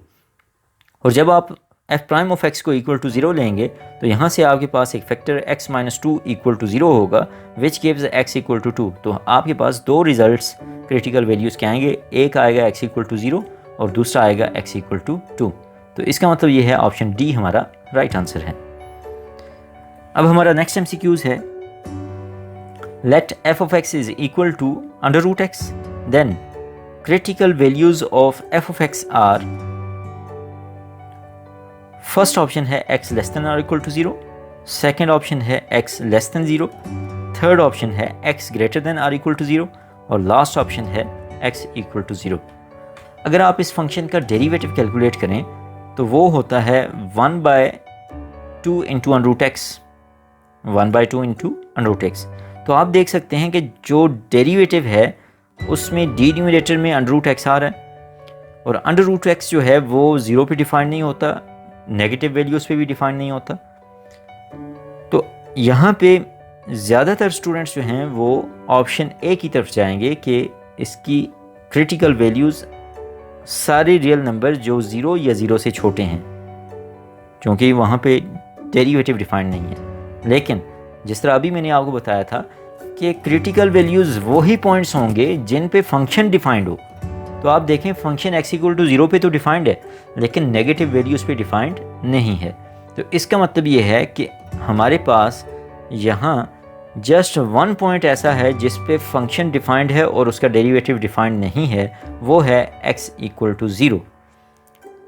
और जब आप f प्राइम ऑफ x को इक्वल टू 0 लेंगे तो यहाँ से आपके पास एक factor x minus 2 equal to 0 होगा which gives x equal to 2। तो आपके पास दो रिजल्ट्स क्रिटिकल वैल्यूज़ के आएंगे, एक आएगा x इक्वल टू 0 और दूसरा आएगा x इक्वल टू 2। तो इसका मतलब ये है ऑप्शन डी हमारा राइट आंसर है। अब हमारा नेक्स्ट MCQs है, let f of x is equal to under root x, then critical values of f of x are, first option है x लेस देन और इक्वल टू 0, सेकेंड ऑप्शन है x less than 0, third option है x greater than और equal to 0 और last option है x equal to 0। अगर आप इस फंक्शन का डेरिवेटिव कैलकुलेट करें तो वो होता है 1/2 into under root x, 1/2 into under root x। तो आप देख सकते हैं कि जो डेरिवेटिव है उसमें डिनोमिनेटर में अंडर रूट x आ रहा है और अंडर रूट x जो है वो 0 पे डिफाइन नहीं होता, नेगेटिव वैल्यूज़ पे भी डिफाइन नहीं होता। तो यहाँ पे ज़्यादातर स्टूडेंट्स जो हैं वो ऑप्शन ए की तरफ जाएंगे कि इसकी क्रिटिकल वैल्यूज़ सारे रियल नंबर जो 0 या 0 से छोटे हैं, क्योंकि वहाँ पे डेरिवेटिव डिफाइंड नहीं है। लेकिन जिस तरह अभी मैंने आपको बताया था कि क्रिटिकल वैल्यूज़ वही पॉइंट्स होंगे जिन पे फंक्शन डिफाइंड हो। तो आप देखें फंक्शन x इक्वल टू 0 पे तो डिफाइंड है लेकिन नेगेटिव वैल्यूज़ पे डिफाइंड नहीं है। तो इसका मतलब ये है कि हमारे पास यहाँ जस्ट वन पॉइंट ऐसा है जिस पे फंक्शन डिफाइंड है और उसका डेरिवेटिव डिफाइंड नहीं है, वो है x इक्वल टू 0।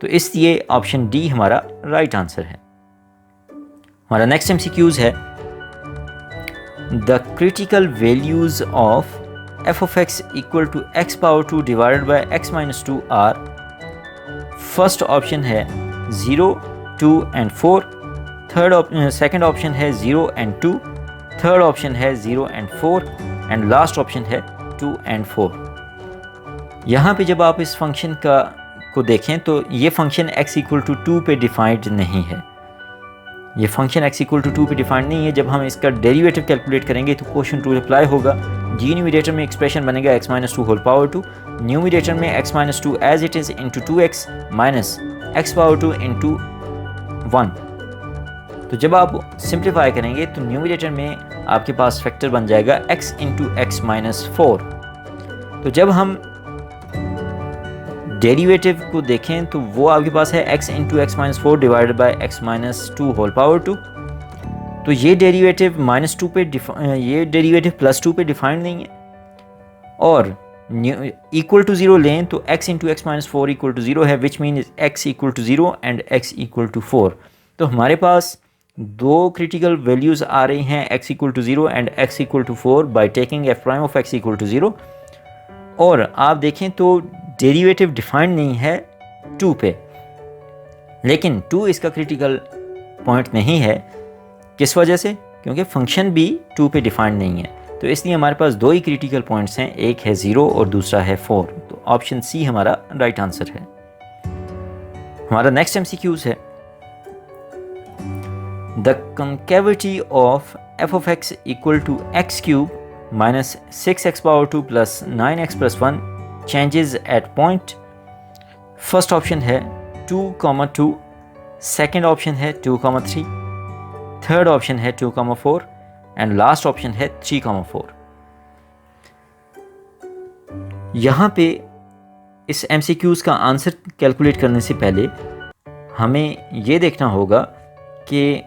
तो इसलिए ऑप्शन डी हमारा राइट आंसर है। हमारा नेक्स्ट MCQs है, the critical values of f of x equal to x power 2 divided by x minus 2 are, first option है 0, 2 and 4, सेकेंड ऑप्शन है 0 and 2, थर्ड ऑप्शन है 0 and 4 and last option है 2 and 4। यहाँ पे जब आप इस फंक्शन को देखें तो ये फंक्शन x इक्वल टू 2 पे डिफाइंड नहीं है, ये फंक्शन x इक्वल टू 2 पे डिफाइंड नहीं है। जब हम इसका डेरिवेटिव कैलकुलेट करेंगे तो क्वेश्चन टू अप्लाई होगा। डिनोमिनेटर में एक्सप्रेशन बनेगा x minus 2 whole power 2, numerator में x minus 2 as it is into 2x minus x power 2 into 1। तो जब आप सिंप्लीफाई करेंगे तो न्यूमिनेटर में आपके पास फैक्टर बन जाएगा x इंटू x माइनस 4। तो जब हम डेरिवेटिव को देखें तो वो आपके पास है x into x minus 4 divided by x minus 2 whole power 2। तो ये डेरिवेटिव -2 पे ये डेरिवेटिव +2 पे डिफाइंड नहीं है और इक्वल टू 0 लें तो x into x minus 4 equal to 0 है, which mean x equal to 0 and x equal to 4। तो हमारे पास दो क्रिटिकल वैल्यूज़ आ रही हैं x equal to 0 and x equal to 4 by taking f prime of x equal to 0। और आप देखें तो डेरिवेटिव डिफाइंड नहीं है 2 पे, लेकिन 2 इसका क्रिटिकल पॉइंट नहीं है। किस वजह से? क्योंकि फंक्शन भी 2 पे डिफाइंड नहीं है। तो इसलिए हमारे पास दो ही क्रिटिकल पॉइंट्स हैं, एक है 0 और दूसरा है 4। तो ऑप्शन सी हमारा राइट आंसर है। हमारा नेक्स्ट MCQs है, the concavity of f of x equal to x cube minus 6x power 2 plus 9x plus 1 changes at point. First option है 2,2, सेकेंड ऑप्शन है 2,3, थर्ड ऑप्शन है 2,4 and last option है 3,4। यहाँ पे इस MCQs का answer calculate करने से पहले हमें ये देखना होगा कि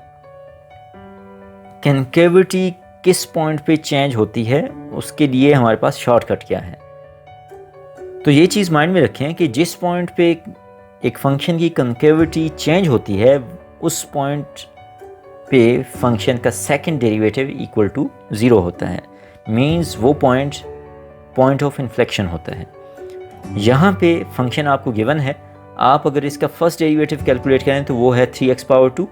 कनकेविटी किस पॉइंट पे चेंज होती है, उसके लिए हमारे पास शॉर्टकट क्या है। तो ये चीज़ माइंड में रखें कि जिस पॉइंट पे एक फंक्शन की कनकेविटी चेंज होती है उस पॉइंट पे फंक्शन का सेकंड डेरिवेटिव इक्वल टू 0 होता है। मींस वो पॉइंट ऑफ इन्फ्लेक्शन होता है। यहाँ पे फंक्शन आपको गिवन है, आप अगर इसका फर्स्ट डेरिवेटिव कैलकुलेट करें तो वो है 3x power 2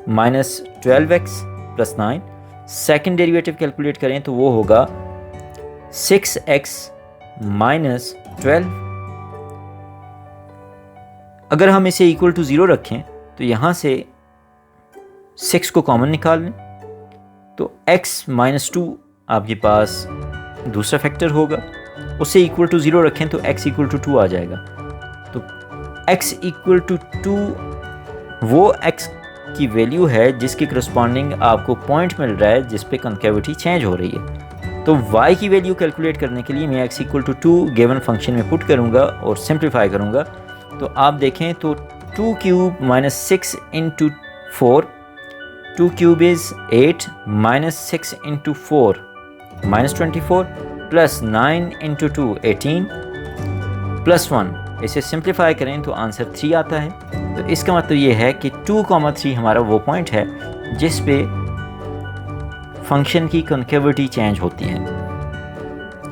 minus 12x plus 9। Second derivative calculate करें तो वो होगा 6x माइनस 12। अगर हम इसे इक्वल टू 0 रखें तो यहाँ से 6 को कॉमन निकाल लें तो x माइनस 2 आपके पास दूसरा फैक्टर होगा, उसे इक्वल टू 0 रखें तो x इक्वल टू 2 आ जाएगा। तो x इक्वल टू 2 वो x की वैल्यू है जिसके करस्पॉन्डिंग आपको पॉइंट मिल रहा है जिस पे कनकेविटी चेंज हो रही है। तो y की वैल्यू कैलकुलेट करने के लिए मैं x equal to 2 given function में पुट करूँगा और सिंप्लीफाई करूँगा। तो आप देखें तो 2 cube minus 6 into 4, 2 cube is 8 minus 6 into 4 minus 24 plus 9 into 2 18 plus 1। इसे सिंप्लीफाई करें तो आंसर 3 आता है। तो इसका मतलब ये है कि 2,3 हमारा वो पॉइंट है जिस पे फंक्शन की कनकेविटी चेंज होती है,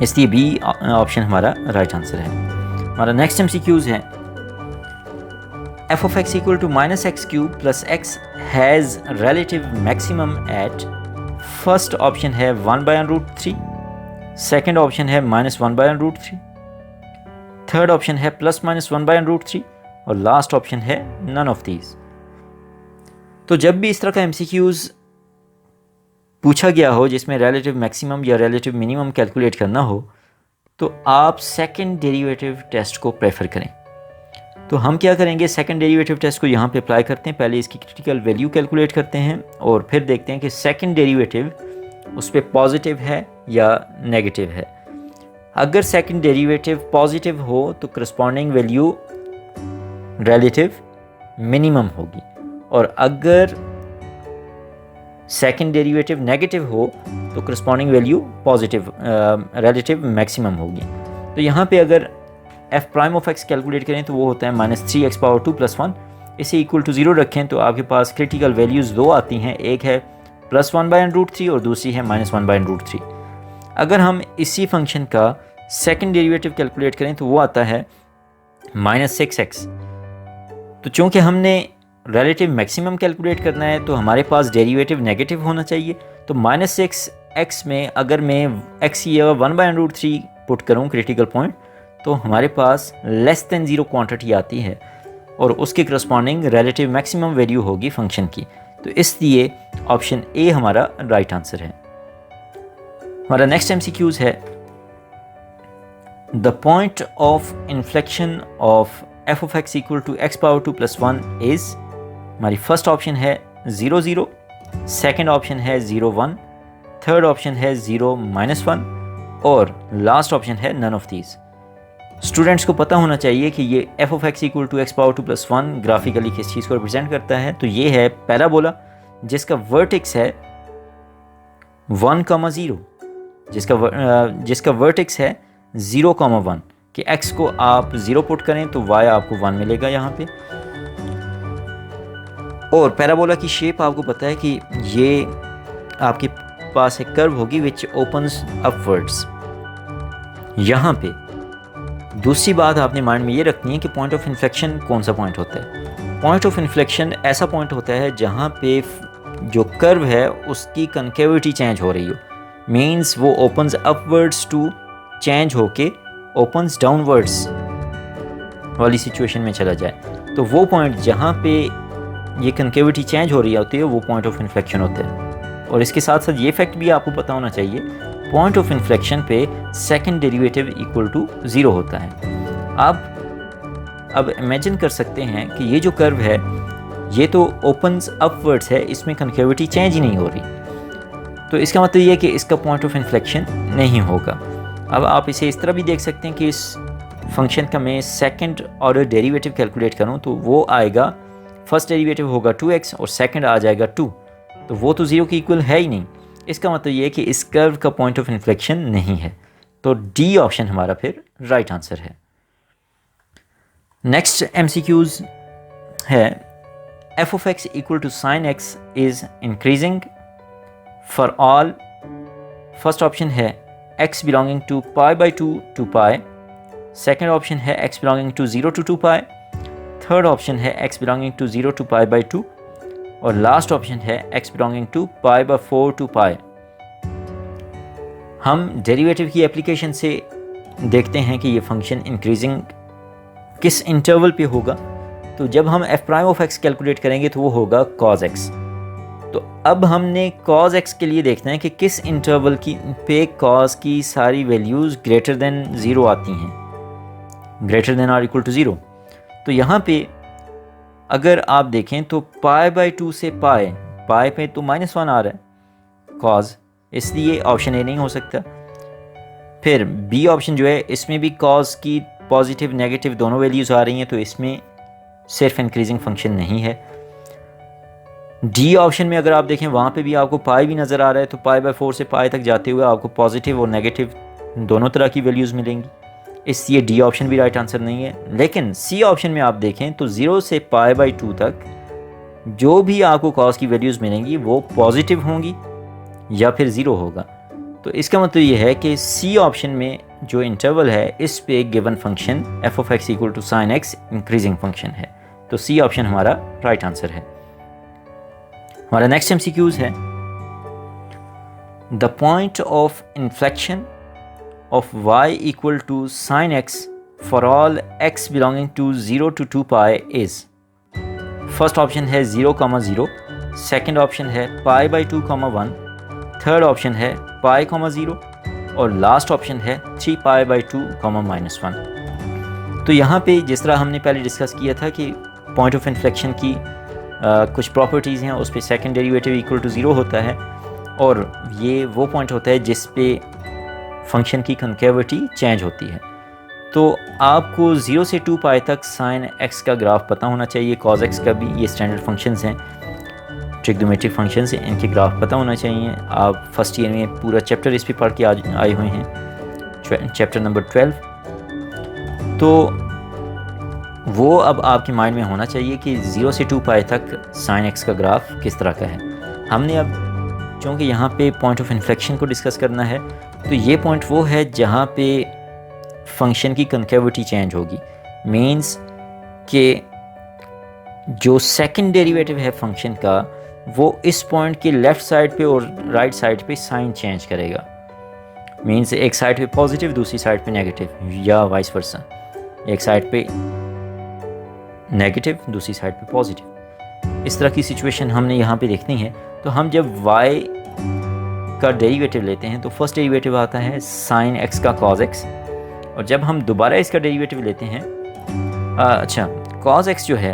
इसलिए बी ऑप्शन हमारा राइट आंसर है। हमारा नेक्स्ट MCQs है f of x equal to minus x cube plus x has relative maximum at first option है 1 by root 3, सेकेंड ऑप्शन है minus 1 by root 3, third option है plus minus 1 by root 3 और last option है none of these. तो जब भी इस तरह का MCQs पूछा गया हो जिसमें रिलेटिव मैक्सिमम या रिलेटिव मिनिमम कैलकुलेट करना हो तो आप सेकंड डेरिवेटिव टेस्ट को प्रेफर करें। तो हम क्या करेंगे, सेकंड डेरिवेटिव टेस्ट को यहाँ पे अप्लाई करते हैं। पहले इसकी क्रिटिकल वैल्यू कैलकुलेट करते हैं और फिर देखते हैं कि सेकंड डेरिवेटिव उस पर पॉजिटिव है या नेगेटिव है। अगर सेकंड डेरिवेटिव पॉजिटिव हो तो करस्पॉन्डिंग वैल्यू रिलेटिव मिनिमम होगी और अगर सेकंड डेरिवेटिव नेगेटिव हो तो corresponding value positive relative maximum होगी। तो यहाँ पे अगर f prime of x calculate करें तो वो होता है माइनस 3x पावर 2 प्लस 1। इसे इक्वल टू 0 रखें तो आपके पास क्रिटिकल वैल्यूज़ दो आती हैं, एक है प्लस 1 बाय रूट 3 और दूसरी है माइनस 1 बाय रूट 3। अगर हम इसी फंक्शन का सेकंड डेरिवेटिव कैलकुलेट करें तो वो आता है माइनस 6x। तो चूँकि हमने रिलेटिव मैक्सिमम कैलकुलेट करना है तो हमारे पास डेरिवेटिव नेगेटिव होना चाहिए। तो माइनस 6x में अगर मैं x या 1 बाय रूट 3 पुट करूँ क्रिटिकल पॉइंट तो हमारे पास लेस देन 0 क्वांटिटी आती है और उसके करस्पॉन्डिंग रिलेटिव मैक्सिमम वैल्यू होगी फंक्शन की। तो इसलिए ऑप्शन ए हमारा राइट आंसर है। हमारा नेक्स्ट MCQs है the point of inflection of f of x equal to x power 2 plus 1 is, हमारी फर्स्ट ऑप्शन है 0 0, सेकेंड ऑप्शन है 0 1, थर्ड ऑप्शन है 0 माइनस 1 और लास्ट ऑप्शन है नन ऑफ दीज। स्टूडेंट्स को पता होना चाहिए कि ये f of x equal to x power 2 plus 1 graphically किस चीज़ को रिप्रेजेंट करता है। तो ये है पैराबोला जिसका वर्टेक्स है 1,0, जिसका वर्टेक्स है 0,1 कि x को आप 0 पुट करें तो y आपको 1 मिलेगा यहाँ पे। और पैराबोला की शेप आपको पता है कि ये आपके पास एक कर्व होगी विच ओपन्स अपवर्ड्स। यहाँ पे दूसरी बात आपने माइंड में ये रखनी है कि पॉइंट ऑफ इन्फ्लेक्शन कौन सा पॉइंट होता है। पॉइंट ऑफ इन्फ्लेक्शन ऐसा पॉइंट होता है जहाँ पे जो कर्व है उसकी कनकेविटी चेंज हो रही हो, मीन्स वो ओपन्स अपवर्ड्स टू चेंज होके ओपन्स डाउनवर्ड्स वाली सिचुएशन में चला जाए। तो वो पॉइंट जहाँ पे ये कनकेविटी चेंज हो रही होती है वो पॉइंट ऑफ इन्फ्लेक्शन होता है। और इसके साथ साथ ये फैक्ट भी आपको पता होना चाहिए, पॉइंट ऑफ इन्फ्लेक्शन पे सेकंड डेरिवेटिव इक्वल टू 0 होता है। आप अब इमेजिन कर सकते हैं कि ये जो कर्व है ये तो ओपन्स अपवर्ड्स है, इसमें कनकेविटी चेंज ही नहीं हो रही। तो इसका मतलब ये है कि इसका पॉइंट ऑफ इन्फ्लेक्शन नहीं होगा। अब आप इसे इस तरह भी देख सकते हैं कि इस फंक्शन का मैं सेकंड ऑर्डर डेरिवेटिव कैलकुलेट करूं तो वो आएगा, फर्स्ट डेरिवेटिव होगा 2x और सेकंड आ जाएगा 2, तो वो तो 0 के इक्वल है ही नहीं। इसका मतलब ये है कि इस कर्व का पॉइंट ऑफ इन्फ्लेक्शन नहीं है। तो डी ऑप्शन हमारा फिर राइट आंसर है। नेक्स्ट MCQs है f of x equal to sin x is increasing for all। First option है x belonging to pi by 2 to pi, second option है x belonging to 0 to 2 pi, third option है x belonging to 0 to pi by 2 और last option है x belonging to pi by 4 to pi। हम derivative की application से देखते हैं कि ये फंक्शन इंक्रीजिंग किस इंटरवल पे होगा। तो जब हम f prime of x calculate करेंगे तो वो होगा cos x। तो अब हमने cos x के लिए देखना है कि किस इंटरवल की पे cos की सारी वैल्यूज़ ग्रेटर देन 0 आती हैं, greater than or equal to 0। तो यहाँ पे अगर आप देखें तो पाई बाई 2 से पाई पे तो -1 आ रहा है cos, इसलिए ऑप्शन ए नहीं हो सकता। फिर बी ऑप्शन जो है इसमें भी cos की पॉजिटिव नेगेटिव दोनों वैल्यूज़ आ रही हैं, तो इसमें सिर्फ इंक्रीजिंग फंक्शन नहीं है। डी ऑप्शन में अगर आप देखें वहाँ पे भी आपको पाई भी नज़र आ रहा है, तो पाई बाय 4 से पाई तक जाते हुए आपको पॉजिटिव और नेगेटिव दोनों तरह की वैल्यूज़ मिलेंगी, इसलिए डी ऑप्शन भी राइट आंसर नहीं है। लेकिन सी ऑप्शन में आप देखें तो 0 से पाई बाई 2 तक जो भी आपको cos की वैल्यूज़ मिलेंगी वो पॉजिटिव होंगी या फिर 0 होगा। तो इसका मतलब ये है कि सी ऑप्शन में जो इंटरवल है इस पे given function f of x equal to sine x increasing function है, तो सी ऑप्शन हमारा राइट आंसर है। हमारा नेक्स्ट MCQs है the point of inflection of y equal to sine x for all x belonging to 0 to 2 pi is. First option है 0,0, second option है pi by 2,1, third option है pi, 0 और last option है 3 pi by 2, -1। तो यहाँ पे जिस तरह हमने पहले डिस्कस किया था कि पॉइंट ऑफ इन्फ्लेक्शन की कुछ प्रॉपर्टीज़ हैं, उस पर सेकेंड डेरिवेटिव इक्वल टू 0 होता है और ये वो पॉइंट होता है जिस पे फंक्शन की कनकेविटी चेंज होती है। तो आपको 0 से 2 पाई तक साइन x का ग्राफ पता होना चाहिए, cos x का भी, ये स्टैंडर्ड फंक्शंस हैं, ट्रिग्नोमेट्रिक फंक्शंस हैं, इनके ग्राफ पता होना चाहिए। आप फर्स्ट ईयर में पूरा चैप्टर इस पे पढ़ के आए हुए हैं, चैप्टर नंबर 12। तो वो अब आपके माइंड में होना चाहिए कि 0 से 2 पाई तक साइन x का ग्राफ किस तरह का है। हमने अब चूँकि यहाँ पे पॉइंट ऑफ इन्फ्लेक्शन को डिस्कस करना है, तो ये पॉइंट वो है जहाँ पे फंक्शन की कनकेविटी चेंज होगी। मीन्स कि जो सेकंड डेरिवेटिव है फंक्शन का वो इस पॉइंट के लेफ़्ट साइड पे और राइट साइड पे साइन चेंज करेगा। मीन्स एक साइड पे पॉजिटिव, दूसरी साइड पे नेगेटिव, या वाइस वर्सा, एक साइड पे नेगेटिव, दूसरी साइड पे पॉजिटिव। इस तरह की सिचुएशन हमने यहाँ पे देखनी है। तो हम जब y का डेरिवेटिव लेते हैं तो फर्स्ट डेरिवेटिव आता है साइन x का cos x, और जब हम दोबारा इसका डेरिवेटिव लेते हैं अच्छा cos x जो है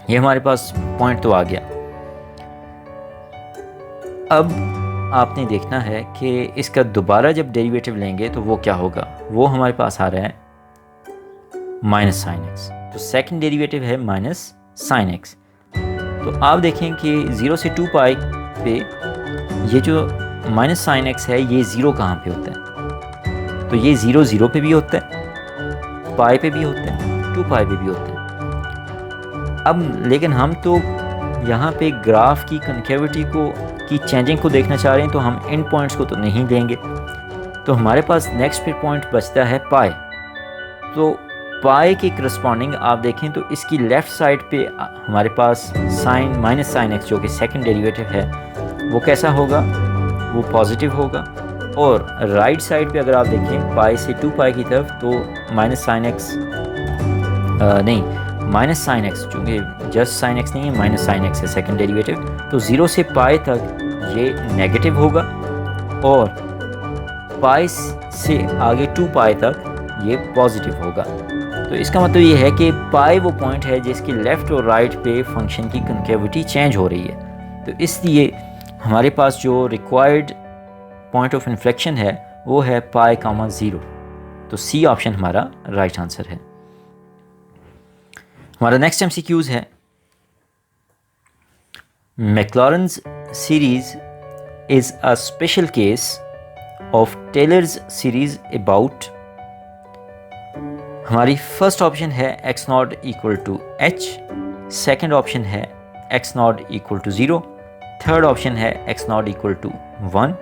ये हमारे पास पॉइंट तो आ गया। अब आपने देखना है कि इसका दोबारा जब डेरिवेटिव लेंगे तो वो क्या होगा, वो हमारे पास आ रहा है माइनस साइन x। तो सेकंड डेरिवेटिव है माइनस साइन x। तो आप देखें कि 0 से 2 पाई पे ये जो माइनस साइन x है ये 0 कहाँ पे होता है, तो ये 0 0 पे भी होता है, पाई पे भी होता है, 2 पाई पे भी होता है। अब लेकिन हम तो यहाँ पे ग्राफ की कनकेविटी की चेंजिंग को देखना चाह रहे हैं, तो हम इन पॉइंट्स को तो नहीं देंगे। तो हमारे पास नेक्स्ट फिर पॉइंट बचता है पाई। तो पाई के करस्पॉन्डिंग आप देखें तो इसकी लेफ़्ट साइड पे हमारे पास साइन माइनस साइन x जो कि सेकंड डेरिवेटिव है वो कैसा होगा, वो पॉजिटिव होगा। और राइट साइड पे अगर आप देखें पाई से 2 पाई की तरफ तो माइनस साइन x नहीं माइनस साइन x, चूँकि जस्ट साइन x नहीं है, माइनस साइन x है सेकंड डेरिवेटिव। तो 0 से पाई तक ये नेगेटिव होगा और पाई से आगे 2 पाई तक ये पॉजिटिव होगा। तो इसका मतलब ये है कि पाई वो पॉइंट है जिसकी लेफ़्ट और राइट पे फंक्शन की कनकेविटी चेंज हो रही है। तो इसलिए हमारे पास जो रिक्वायर्ड पॉइंट ऑफ इन्फ्लेक्शन है वो है पाई, 0। तो सी ऑप्शन हमारा राइट आंसर है। हमारा नेक्स्ट MCQs है Maclaurin's series is a special case of Taylor's series about, हमारी फर्स्ट ऑप्शन है x not equal to h, second option है x not equal to 0, third option है x not equal to 1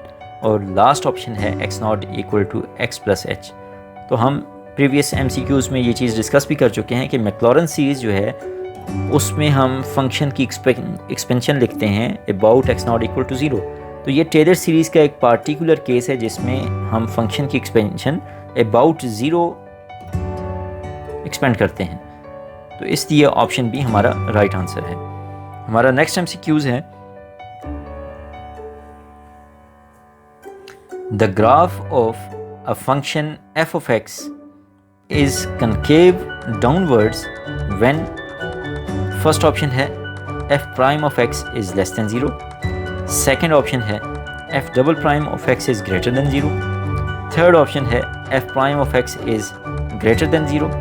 और last option है x not equal to x plus h। तो हम previous MCQs में ये चीज़ डिस्कस भी कर चुके हैं कि मैक्लॉरेन सीरीज़ जो है उसमें हम फंक्शन की एक्सपेंशन लिखते हैं about x not equal to 0। तो ये टेलर सीरीज़ का एक पार्टिकुलर केस है जिसमें हम फंक्शन की एक्सपेंशन अबाउट 0 एक्सपेंड करते हैं। तो इसलिए ऑप्शन बी हमारा राइट आंसर है। हमारा नेक्स्ट MCQs है, the graph of a function f of x is concave downwards when, first option है f prime of x is less than 0, second option है f double prime of x is greater than 0, third option है f prime of x is greater than 0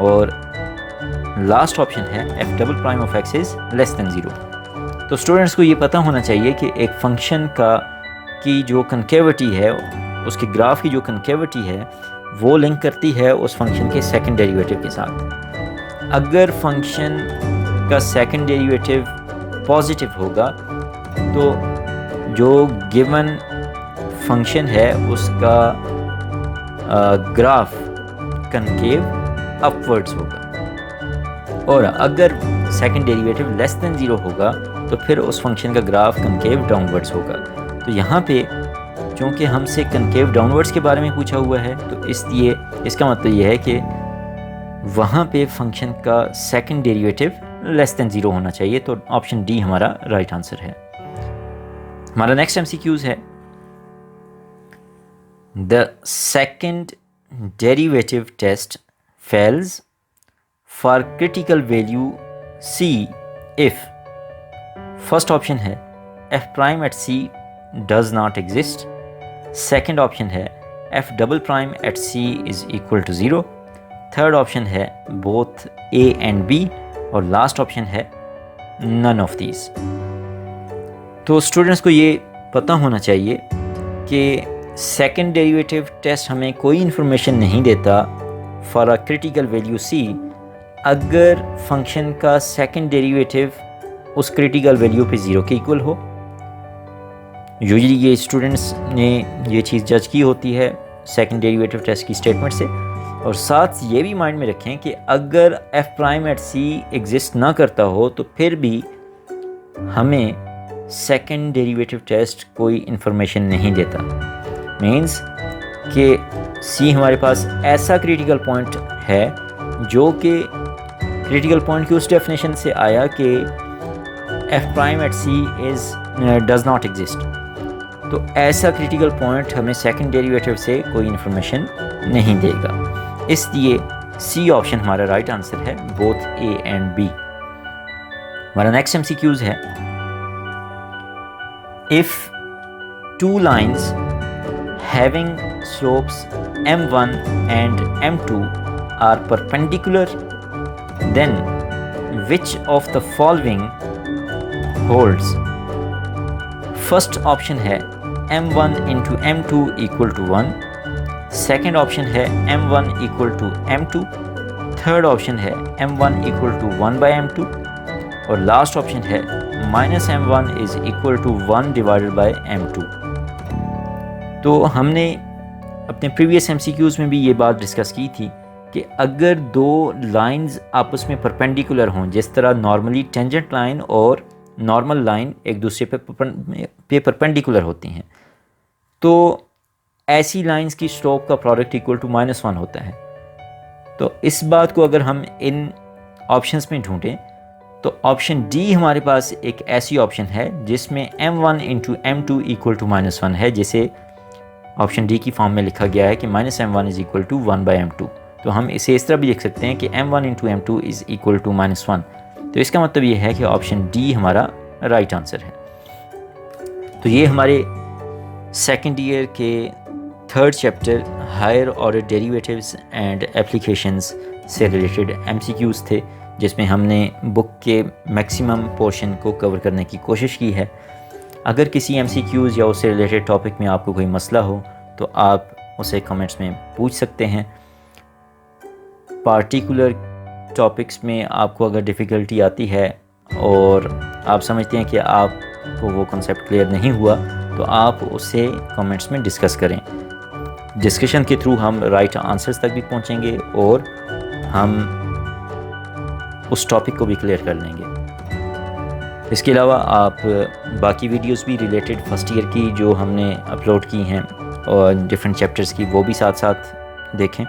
और last option है f double prime of x is less than 0। तो students को ये पता होना चाहिए कि एक फंक्शन की जो कनकेविटी है, उसके ग्राफ की जो कनकेविटी है वो लिंक करती है उस फंक्शन के सेकंड डेरिवेटिव के साथ। अगर फंक्शन का सेकंड डेरिवेटिव पॉजिटिव होगा तो जो गिवन फंक्शन है उसका ग्राफ कनकेव अपवर्ड्स होगा और अगर सेकंड डेरिवेटिव लेस देन 0 होगा तो फिर उस फंक्शन का ग्राफ कनकेव डाउनवर्ड्स होगा। तो यहाँ पे क्योंकि हमसे कनकेव डाउनवर्ड्स के बारे में पूछा हुआ है तो इसलिए इसका मतलब ये है कि वहाँ पे फंक्शन का सेकंड डेरिवेटिव लेस देन 0 होना चाहिए। तो ऑप्शन डी हमारा राइट आंसर है। हमारा नेक्स्ट MCQs है, the second derivative test fails for critical value c if, first option है f prime at c does not exist, second option है f double prime at c is equal to 0, third option है both a and b और last option है none of these। तो students को ये पता होना चाहिए कि सेकंड डेरिवेटिव टेस्ट हमें कोई इन्फॉर्मेशन नहीं देता for a critical value c अगर फंक्शन का सेकंड डेरिवेटिव उस क्रिटिकल वैल्यू पे 0 के इक्वल हो। यूजुअली ये स्टूडेंट्स ने ये चीज़ जज की होती है सेकंड डेरिवेटिव टेस्ट की स्टेटमेंट से। और साथ ये भी माइंड में रखें कि अगर f prime at c exist ना करता हो तो फिर भी हमें सेकंड डेरिवेटिव टेस्ट कोई इन्फॉर्मेशन नहीं देता। मींस कि c हमारे पास ऐसा क्रिटिकल पॉइंट है जो कि क्रिटिकल पॉइंट की उस डेफिनेशन से आया कि f prime at c does not exist. तो ऐसा क्रिटिकल पॉइंट हमें सेकंड डेरिवेटिव से कोई इन्फॉर्मेशन नहीं देगा, इसलिए सी ऑप्शन हमारा राइट आंसर है, बोथ ए एंड बी। हमारा नेक्स्ट MCQs है, if two lines having slopes m1 and m2 are perpendicular then which of the following holds. First option है m1 into m2 equal to 1, second option है m1 equal to m2, third option है m1 equal to 1 by m2 और last option है minus m1 is equal to 1 divided by m2। तो हमने अपने previous MCQs में भी ये बात डिस्कस की थी कि अगर दो लाइंस आपस में परपेंडिकुलर हों, जिस तरह नॉर्मली टेंजेंट लाइन और नॉर्मल लाइन एक दूसरे पे परपेंडिकुलर होती हैं, तो ऐसी लाइंस की स्लोप का प्रोडक्ट इक्वल टू -1 होता है। तो इस बात को अगर हम इन ऑप्शंस में ढूंढें तो ऑप्शन डी हमारे पास एक ऐसी ऑप्शन है जिसमें m1 into m2 equal to -1 है, जिसे ऑप्शन डी की फॉर्म में लिखा गया है कि -m1 is equal to 1 by m2। तो हम इसे इस तरह भी लिख सकते हैं कि m1 into m2 is equal to -1। तो इसका मतलब ये है कि ऑप्शन डी हमारा राइट आंसर है। तो ये हमारे सेकेंड ईयर के third chapter higher order derivatives and applications से रिलेटेड MCQs थे, जिसमें हमने बुक के मैक्सिमम पोर्शन को कवर करने की कोशिश की है। अगर किसी MCQs या उससे रिलेटेड टॉपिक में आपको कोई मसला हो तो आप उसे कमेंट्स में पूछ सकते हैं। पार्टिकुलर टॉपिक्स में आपको अगर डिफ़िकल्टी आती है और आप समझते हैं कि आपको वो कॉन्सेप्ट क्लियर नहीं हुआ, तो आप उसे कमेंट्स में डिस्कस करें। डिस्कशन के थ्रू हम राइट आंसर्स तक भी पहुंचेंगे और हम उस टॉपिक को भी क्लियर कर लेंगे। इसके अलावा आप बाकी वीडियोस भी रिलेटेड फर्स्ट ईयर की जो हमने अपलोड की हैं और डिफरेंट चैप्टर्स की, वो भी साथ साथ देखें,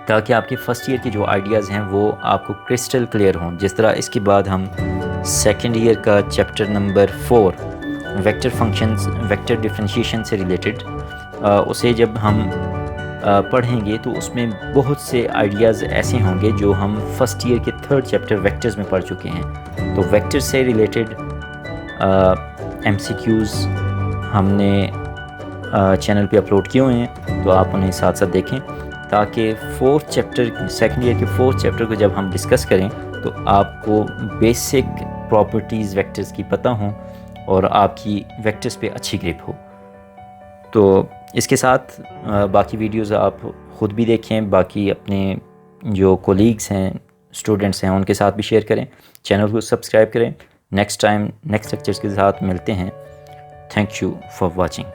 ताकि आपके फ़र्स्ट ईयर के जो आइडियाज़ हैं वो आपको क्रिस्टल क्लियर हों। जिस तरह इसके बाद हम सेकेंड ईयर का chapter number 4 vector functions, vector differentiation से रिलेटेड, उसे जब हम पढ़ेंगे तो उसमें बहुत से आइडियाज़ ऐसे होंगे जो हम फर्स्ट ईयर के थर्ड चैप्टर वेक्टर्स में पढ़ चुके हैं। तो वेक्टर से रिलेटेड MCQs हमने चैनल पे अपलोड किए हुए हैं, तो आप उन्हें साथ साथ देखें, ताकि फोर्थ चैप्टर, सेकेंड ईयर के फोर्थ चैप्टर को जब हम डिस्कस करें तो आपको बेसिक प्रॉपर्टीज़ वेक्टर्स की पता हों और आपकी वेक्टर्स पे अच्छी ग्रिप हो। तो इसके साथ बाकी वीडियोस आप ख़ुद भी देखें, बाकी अपने जो कोलीग्स हैं, स्टूडेंट्स हैं, उनके साथ भी शेयर करें, चैनल को सब्सक्राइब करें। नेक्स्ट टाइम नेक्स्ट लेक्चर्स के साथ मिलते हैं। Thank you for watching.